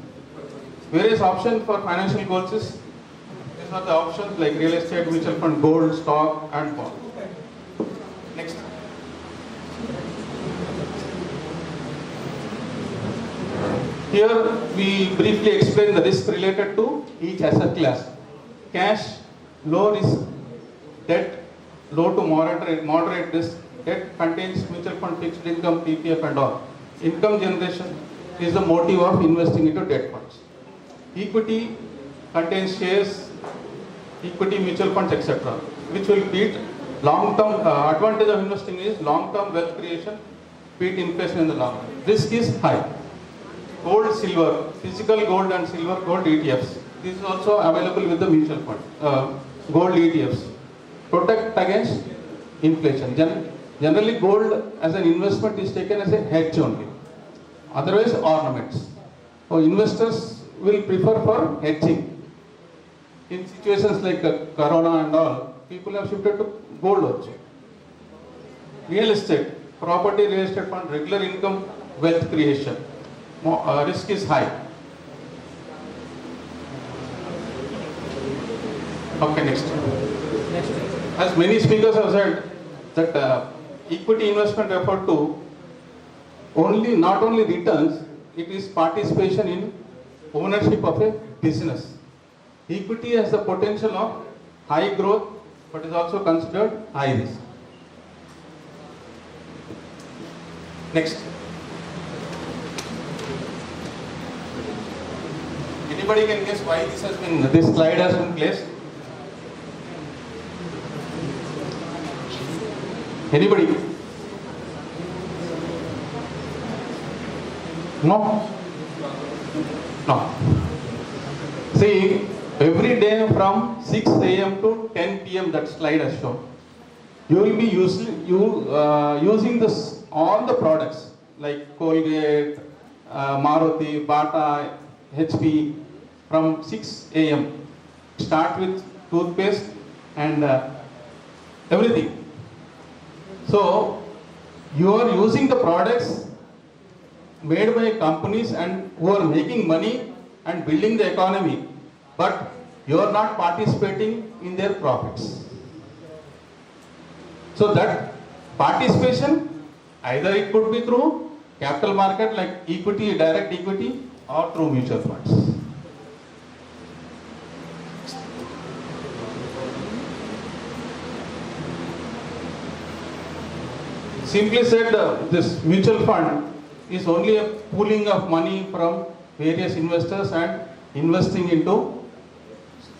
Various options for financial goals is, these are the options like real estate, mutual fund, gold, stock and bond. Next. Here we briefly explain the risk related to each asset class. Cash, low risk, debt, low to moderate risk. Debt contains mutual fund, fixed income, PPF and all. Income generation is the motive of investing into debt funds. Equity contains shares, equity, mutual funds, etc., which will beat long-term. Advantage of investing is long-term wealth creation, beat inflation in the long run. Risk is high. Gold, silver, physical gold and silver gold ETFs. This is also available with the mutual fund. Gold ETFs protect against inflation. Generally, gold as an investment is taken as a hedge only. Otherwise, ornaments. So investors will prefer for hedging. In situations like Corona and all, people have shifted to gold also. Real estate, property, real estate fund, regular income, wealth creation. Risk is high. Okay, next. As many speakers have said, that equity investment referred to not only returns, it is participation in ownership of a business. Equity has the potential of high growth, but is also considered high risk. Next. Anybody can guess why this slide has been placed? Anybody? No? No. See, every day from 6 a.m. to 10 p.m. that slide has shown. You will be using all the products like Colgate, Maruti, Bata, HP from 6 a.m. Start with toothpaste and everything. So you are using the products made by companies and who are making money and building the economy, but you are not participating in their profits. So that participation, either it could be through capital market like equity, direct equity, or through mutual funds. Simply said, this mutual fund is only a pooling of money from various investors and investing into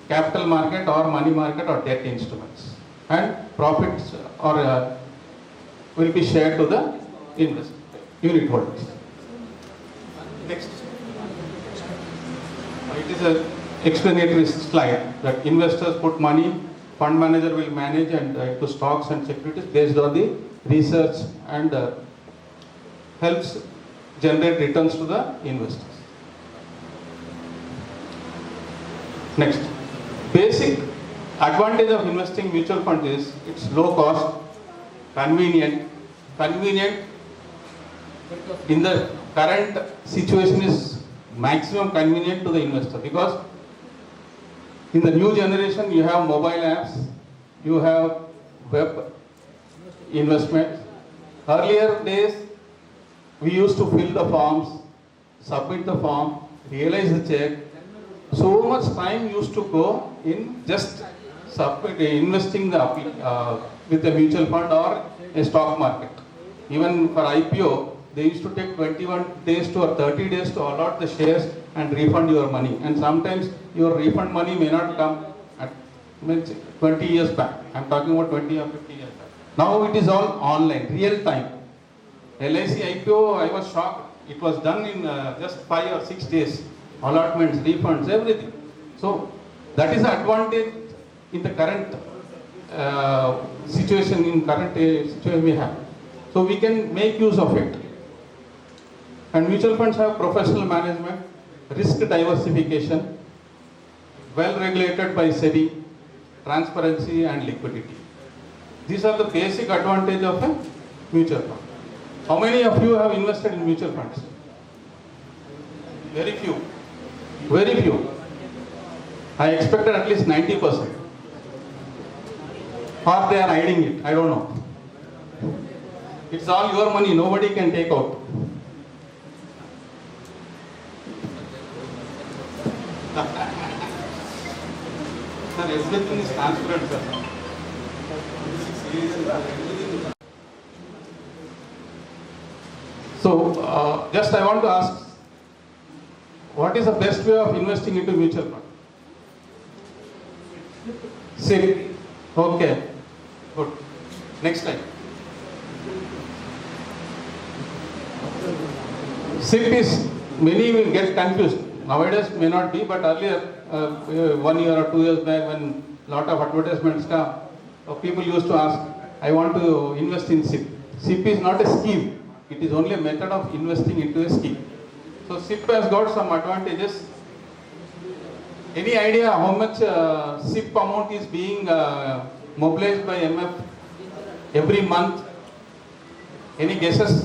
capital market or money market or debt instruments, and profits or will be shared to the unit holders. Next. It is an explanatory slide that investors put money, fund manager will manage and to stocks and securities based on the research and helps generate returns to the investors. Next, basic advantage of investing mutual fund is it's low cost, convenient in the current situation is maximum convenient to the investor, because in the new generation you have mobile apps, you have web investments. Earlier days we used to fill the forms, submit the form, realize the check. So much time used to go in just investing with a mutual fund or a stock market. Even for IPO, they used to take 21 days to or 30 days to allot the shares and refund your money. And sometimes your refund money may not come at 20 years back. I'm talking about 20 or 50 years back. Now it is all online, real time. LIC IPO, I was shocked. It was done in just 5 or 6 days. Allotments, refunds, everything. So that is the advantage in the current situation, we have. So we can make use of it. And mutual funds have professional management, risk diversification, well regulated by SEBI, transparency and liquidity. These are the basic advantage of a mutual fund. How many of you have invested in mutual funds? Very few. Very few. I expected at least 90%. Or they are hiding it, I don't know. It's all your money, nobody can take out. Sir, everything is transparent, sir. So, just I want to ask, what is the best way of investing into mutual fund? SIP. Okay. Good. Next slide. SIP is, many will get confused. Nowadays may not be, but earlier, 1 year or 2 years back, when lot of advertisements come, people used to ask, I want to invest in SIP. SIP is not a scheme. It is only a method of investing into a scheme. So SIP has got some advantages. Any idea how much SIP amount is being mobilized by MF every month? Any guesses?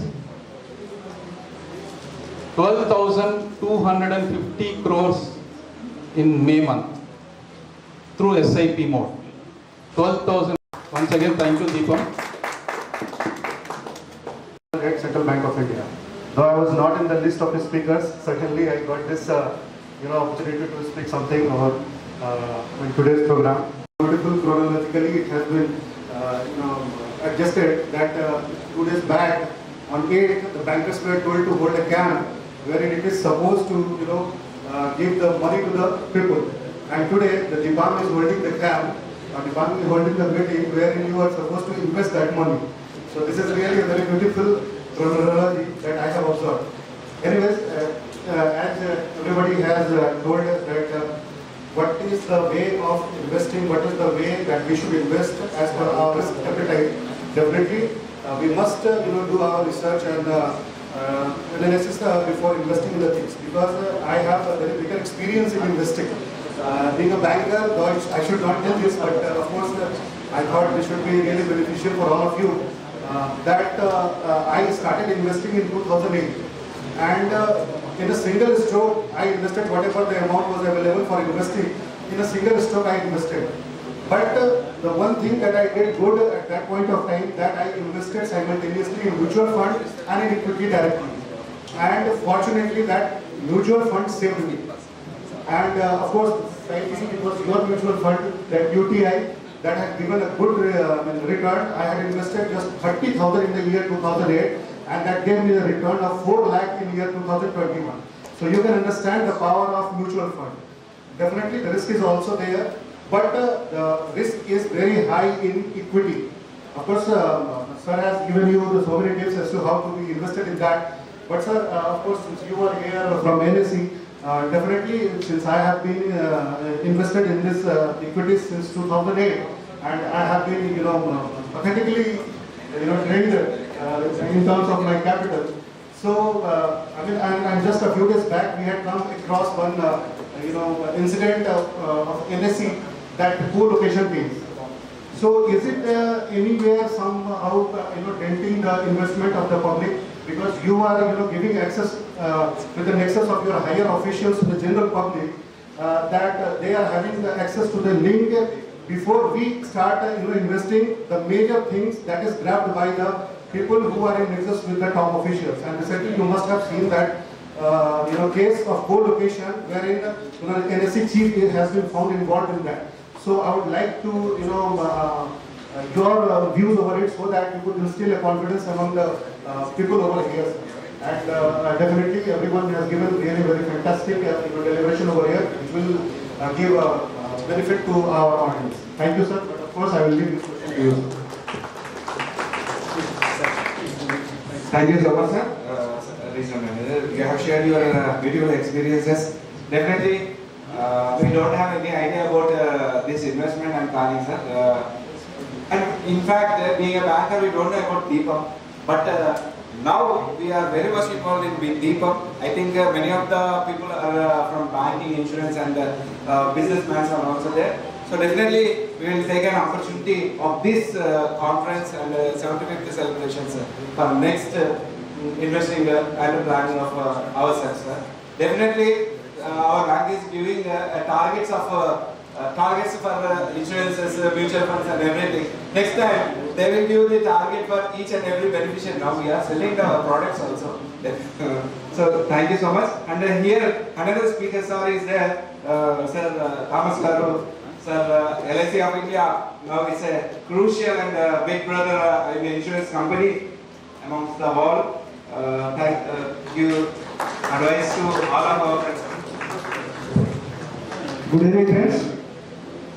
12,250 crores in May month through SIP mode. 12,000. Once again, thank you, Dipam. At Central Bank of India. Though I was not in the list of the speakers, certainly I got this opportunity to speak something about in today's program. Beautiful chronologically, it has been adjusted that 2 days back on 8th, the bankers were told to hold a camp wherein it is supposed to give the money to the people. And today the Dipam is holding the camp, Dipam is holding the meeting wherein you are supposed to invest that money. So this is really a very beautiful chronology that I have observed. Anyways, as everybody has told us that what is the way of investing, what is the way that we should invest as per our risk appetite. Definitely, we must do our research and analysis before investing in the things, because I have a very bigger experience in investing. Being a banker, though I should not tell this, but of course I thought this should be really beneficial for all of you. I started investing in 2008, and in a single stroke I invested whatever the amount was available for investing. In a single stroke I invested. But the one thing that I did good at that point of time, that I invested simultaneously in mutual fund and in equity directly. And fortunately that mutual fund saved me. And of course, it was your mutual fund, that UTI, that had given a good return. I had invested just 30,000 in the year 2008, and that gave me a return of 4 lakh in year 2021. So you can understand the power of mutual fund. Definitely the risk is also there, but the risk is very high in equity. Of course, sir has given you so many tips as to how to be invested in that. But sir, of course, since you are here from NSE, definitely, since I have been invested in this equities since 2008, and I have been, authentically, trained in terms of my capital. So, and just a few days back, we had come across one, incident of NSE, that co-location pays. So, is it anywhere somehow, denting the investment of the public? Because you are, giving access with the nexus of your higher officials to the general public, that they are having the access to the link before we start, investing. The major things that is grabbed by the people who are in nexus with the top officials. And recently, you must have seen that, case of co-location wherein, NSE chief has been found involved in that. So I would like to, your views over it, so that you could instill a confidence among the people over here. And definitely everyone has given really very fantastic deliberation over here, which will give a benefit to our audience. Thank you, sir. But of course, I will leave this question to you. Thank you so much, sir. Regional Manager, you have shared your beautiful experiences. Definitely, we don't have any idea about this investment and planning, sir. And in fact, being a banker, we don't know about Dipam. But now we are very much involved in Dipam. I think many of the people are from banking, insurance, and businessmen are also there. So definitely, we will take an opportunity of this conference and 75th celebrations for next investing and planning of ourselves. Definitely, our bank is giving targets for insurances, mutual funds, and everything. Next time, they will give the target for each and every beneficiary. Now we are selling the products also. So thank you so much. And here another speaker sir is there, Sir Thomas Garu. Sir, LIC of India now is a crucial and big brother in the insurance company amongst the all. Thank you. Advice to all of our friends. Good evening, friends.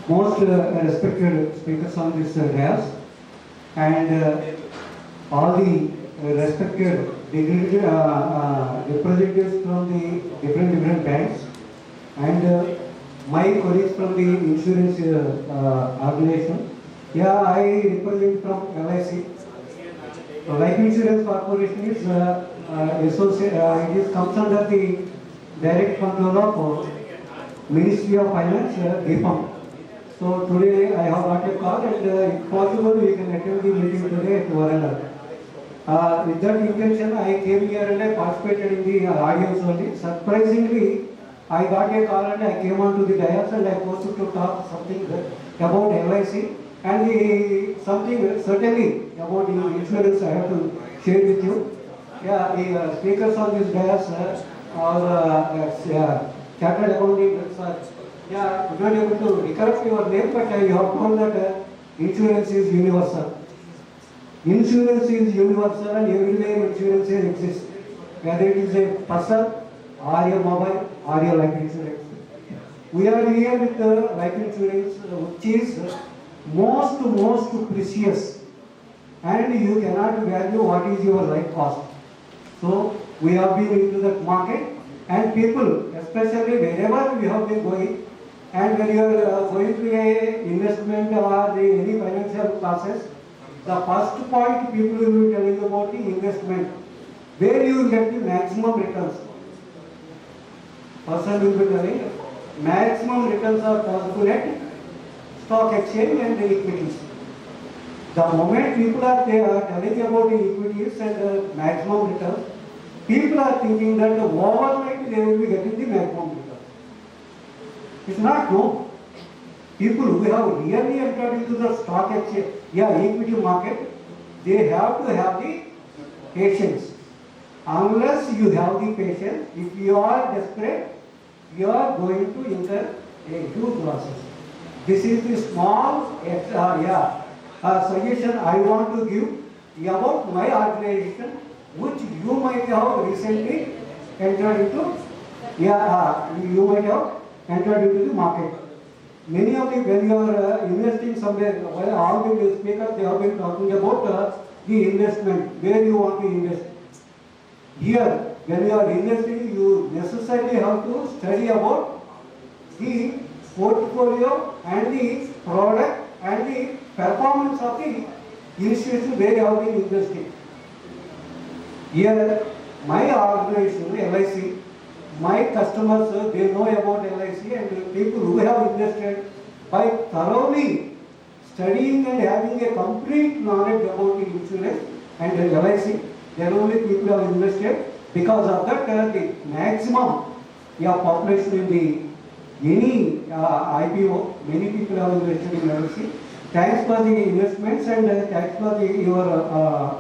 Most respected speakers on this dais, and all the respected representatives from the different banks, and my colleagues from the insurance organization. Yeah, I represent from LIC. Life Insurance Corporation is it is comes under the direct control of Ministry of Finance, Dipam. So today I have got a call, and if possible we can attend the meeting today at Warangal. With that intention, I came here and I participated in the audience only. Surprisingly, I got a call and I came on to the dais and I posted to talk something about LIC and something certainly about the insurance I have to share with you. Yeah, the speakers on this dais are chartered accounting. Yeah, I'm not able to recollect your name, but you have told that insurance is universal. Insurance is universal, and everywhere insurance exists. Whether it is a person, or a mobile, or a life insurance. We are here with life insurance, which is most precious, and you cannot value what is your life cost. So we have been into that market, and people, especially wherever we have been going, and when you are going to a investment or any financial process, the first point people will be telling about the investment. where you will get the maximum returns. Person will be telling maximum returns are possible at stock exchange and the equities. The moment people are telling about the equities and the maximum returns, people are thinking that overnight they will be getting the maximum returns. It's not no. People who have really entered into the stock exchange, equity market, they have to have the patience. Unless you have the patience, if you are desperate, you are going to incur a huge losses. This is the small suggestion I want to give about my organization, which you might have recently entered into. You might have entered into the market. Many of the, when you are investing somewhere, all the speakers, they have been talking about the investment, where you want to invest. Here, when you are investing, you necessarily have to study about the portfolio and the product and the performance of the institution where you have been investing. Here, my organization, LIC, my customers, they know about LIC, and people who have invested by thoroughly studying and having a complete knowledge about the insurance and the LIC, then only people have invested. Because of that, the maximum population in the any IPO, many people have invested in LIC. Thanks for the investments and thanks for your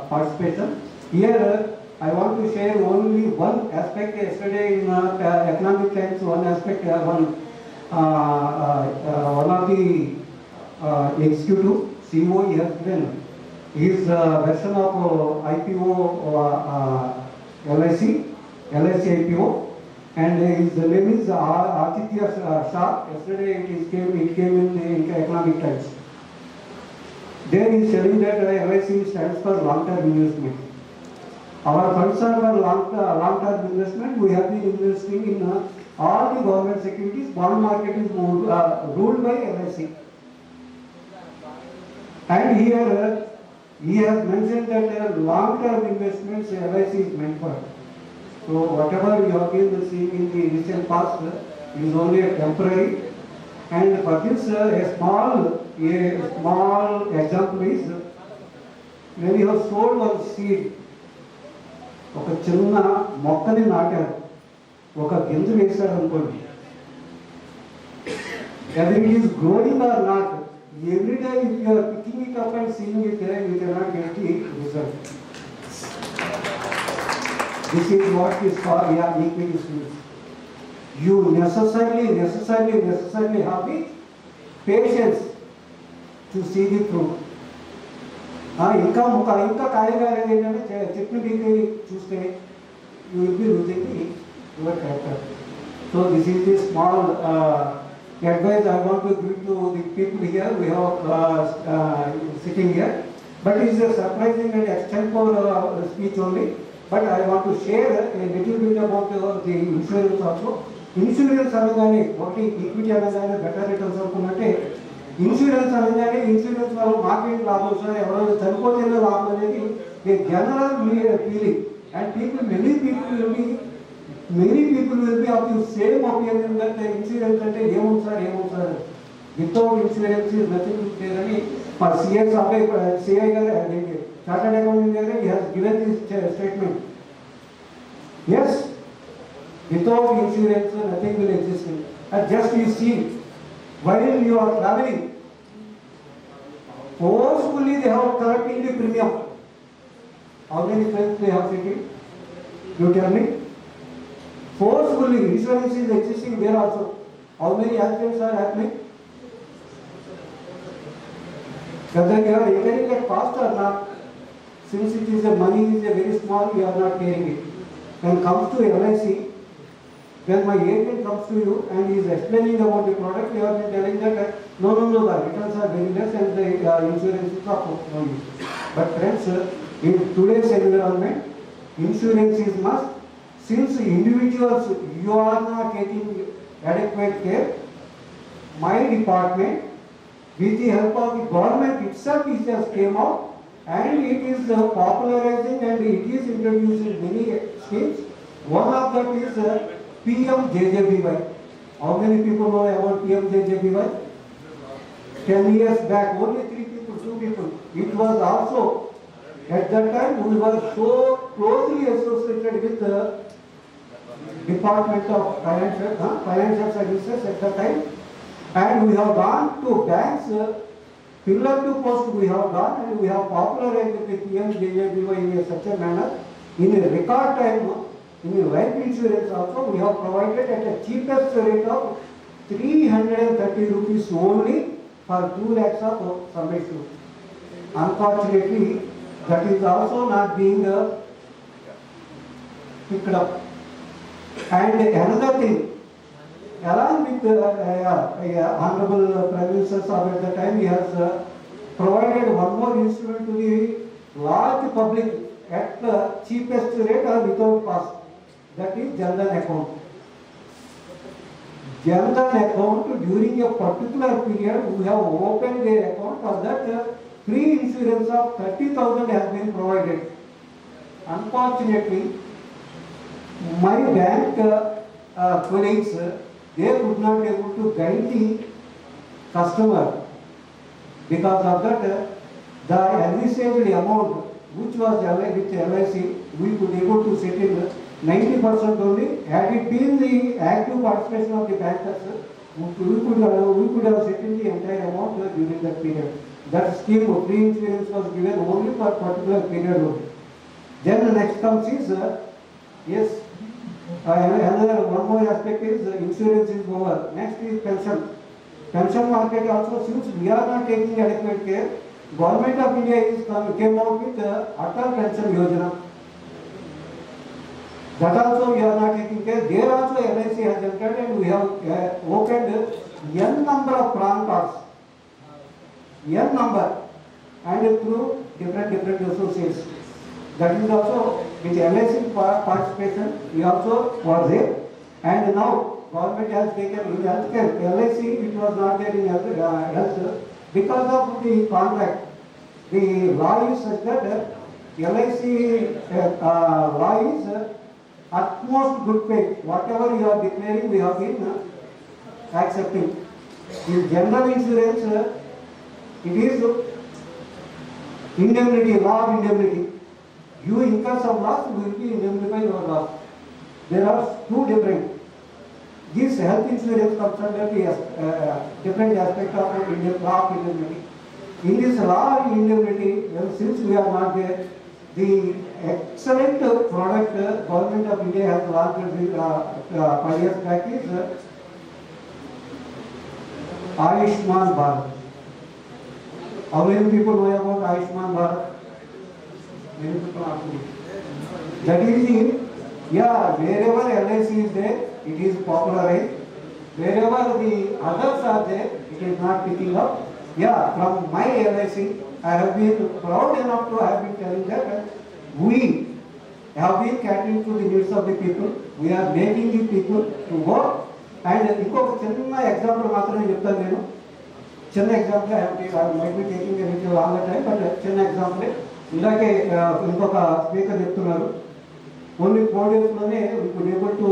participation. Here, I want to share only one aspect. Yesterday in Economic Times, one aspect, one of the executive CEO, he has given his version of IPO LIC IPO, and his name is Aditya Shah. Yesterday it came in the Economic Times. There he is telling that LIC stands for long-term investment. Our funds are for long-term investment. We have been investing in all the government securities. Bond market is ruled by LIC. And here he has mentioned that long-term investments LIC is meant for. So whatever you have been seeing in the recent past is only a temporary. And for this, a small example is when you have sold one seed, ఒక చిన్న మొక్కని నాటారు, ఒక గింజ వేశారు అనుకోండి, whether it is growing or not, every day if you are picking it up and seeing it there, you cannot get the result. This is what is called equity skills. You necessarily have the patience to see the fruit. ఇంకా కాయగా ఏంటంటే చెట్టు దిగి చూస్తే you will be losing your character. So this is the small advice I want to give to the people here. We have sitting here, but it is a surprising and extempore speech only. But I want to share a little bit about the insurance also. Insurance అనగానే ఒకటి equity అనగానే better returns అనుకున్నట్టే, insurance అనగానే insurance వల్ల మాకేం లాభం వస్తుంది, ఎవరైనా చనిపోతేనే లాభం అనేది general feeling. And many people will be of the same opinion that insurance అంటే ఏముంది sir without insurance is nothing లేదని మా సిఐ గారు చార్టర్డ్ అకౌంటెంట్ గారు he has given this statement. Yes, without insurance nothing will exist. And just you see, while you are traveling, forcefully they have collecting the premium. How many friends they have taken? You tell me. Forcefully insurance is existing there also. How many accidents are happening? Whether you are incurring at cost or not, since it is a money is a very small, you are not paying it. When comes to LIC, when my agent comes to you and he is explaining about the product, you are telling that no, the returns are very less and the insurance is not no use. But friends, in today's environment, insurance is must. Since individuals, you are not getting adequate care, my department, with the help of the government itself, it has came out and it is popularizing and it is introducing many schemes. One of them is PMJJBY. How many people know about PMJJBY? 10 years back, only 3 people, 2 people. It was also, at that time, we were so closely associated with the Department of Financial Services at that time. And we have gone to banks, pillar to post we have gone, and we have popularized the PMJJBY in such a manner. In a record time, in life insurance also, we have provided at a cheapest rate of 330 rupees only for 2 lakhs of sum assured. Unfortunately, that is also not being picked up. And another thing, along with Honorable Prime Minister at the time, he has provided one more instrument to the large public at the cheapest rate or without cost. That is Jan Dhan account. Jan Dhan account, during a particular period, we have opened the account for that free insurance of 30,000 has been provided. Unfortunately, my bank colleagues, they could not able to guide the customer. Because of that, the envisaged amount which was with LIC, we could able to settle 90% only. Had it been the active participation of the bankers, we could have settled the entire amount during that period. That scheme of free insurance was given only for a particular period only. Then the next comes is, yes, another one more aspect is insurance is over. Next is pension. Pension market also, since we are not taking adequate care, Government of India came out with Atal Pension Yojana. That also we are not taking care. There also LIC has entered and we have opened n number of plan cards. N number, and through different associates. That is also with LIC participation, we also was there. And now government has taken in healthcare. LIC, it was not there in health. Because of the contract, the law is such that LIC law is utmost good faith. Whatever you are declaring, we have been accepting. In general insurance, it is indemnity, law of indemnity. You incur some loss, you will be indemnified your loss. There are two different. This health insurance comes under the different aspect of Indian law of indemnity. In this law of indemnity, since we are not there, the excellent product Government of India has launched 5 years back is Ayushman Bharat. How many people know about Ayushman Bharat? Many people ask me. That is the, wherever LIC is there, it is popularized. Wherever the others are there, it is not picking up. From my LIC, I have been proud enough to have been telling that we have been catering to the needs of the people. We are making the people to work. And inkoka chinna example maatrame cheptanu nenu. Chinna example I might be taking a little longer time, but chinna example. Indake inkoka speaker cheptunnaru. Only 4 days lone we could able to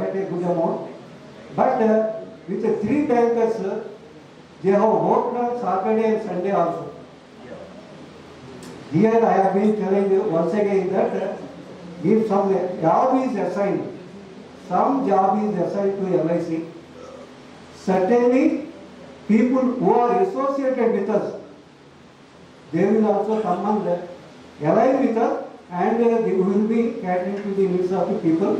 get a good amount. But with the 3 bankers, they have worked on Saturday and Sunday also. Here I have been telling you once again that if some job is assigned, to LIC, certainly people who are associated with us, they will also come and align with us, and they will be catering to the needs of the people.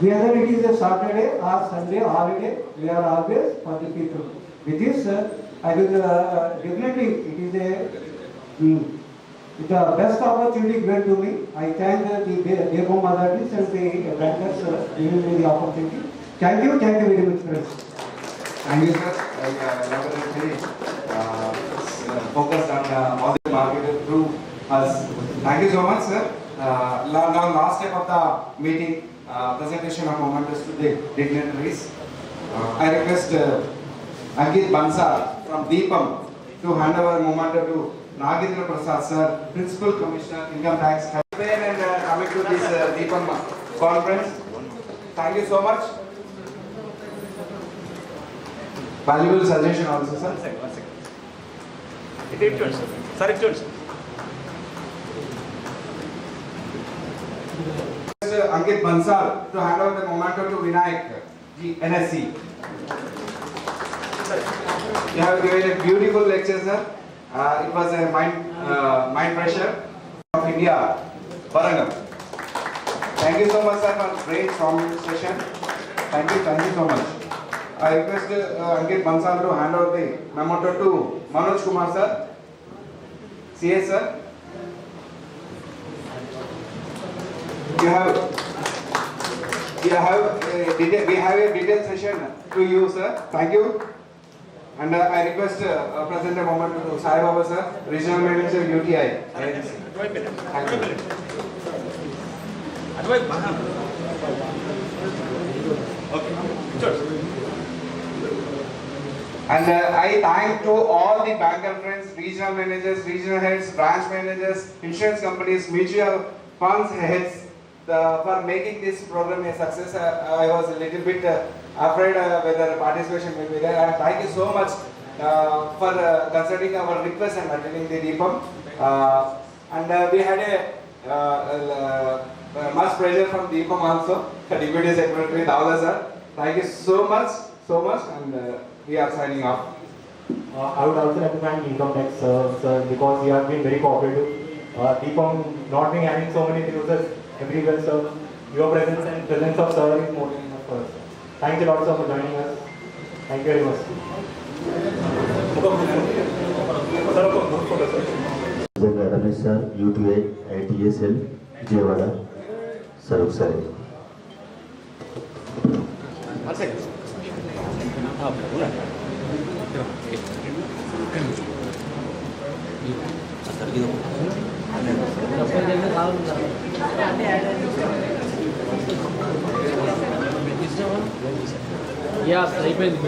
Whether it is a Saturday or Sunday holiday, we are always for the people. With this, I will definitely, it is the best opportunity given to me. I thank the Dipam authorities and the bankers giving me the opportunity. Thank you very much, friends. Thank you, sir. Focused on all the market through us. Thank you so much, sir. Now, last step of the meeting, presentation of mementos to the dignitaries. I request Ankit Bansal from Dipam to hand over memento to Nagendra Prasad sir, Principal Commissioner, Income Tax, and coming to this Dipam conference. Thank you so much. Valuable suggestion also, sir. One second. It turns. Sir, it turns. Ankit Bansal to hand over the memento to Vinayak, NSC. You have given a beautiful lecture, sir. It was a mind pressure of India, Warangal. Thank you so much, sir, for great strong session. Thank you so much. I request Ankit Bansal to hand over the memento to Manoj Kumar, sir. CS, sir. We have a detailed session to you, sir. Thank you. And I request present a moment to Sai Baba, sir, Regional Manager UTI. Thank you. And I thank to all the banker friends, regional managers, regional heads, branch managers, insurance companies, mutual funds heads for making this program a success. I was a little bit afraid whether participation will be there. And thank you so much for considering our request and attending the Dipam. And we had a much pressure from Dipam also, Deputy Secretary Dawda sir. Thank you so much, and we are signing off. I would also like to thank Income Tax sir, because you have been very cooperative. Dipam not being having so many users everywhere, sir. Your presence of sir is more than enough for us. Thanks a lot, sir, for joining us. Thank you very much. Ramesh sir, UTI, ITSL, Jayawada, Saruk sir. One second. Yeah, అయిపోయింది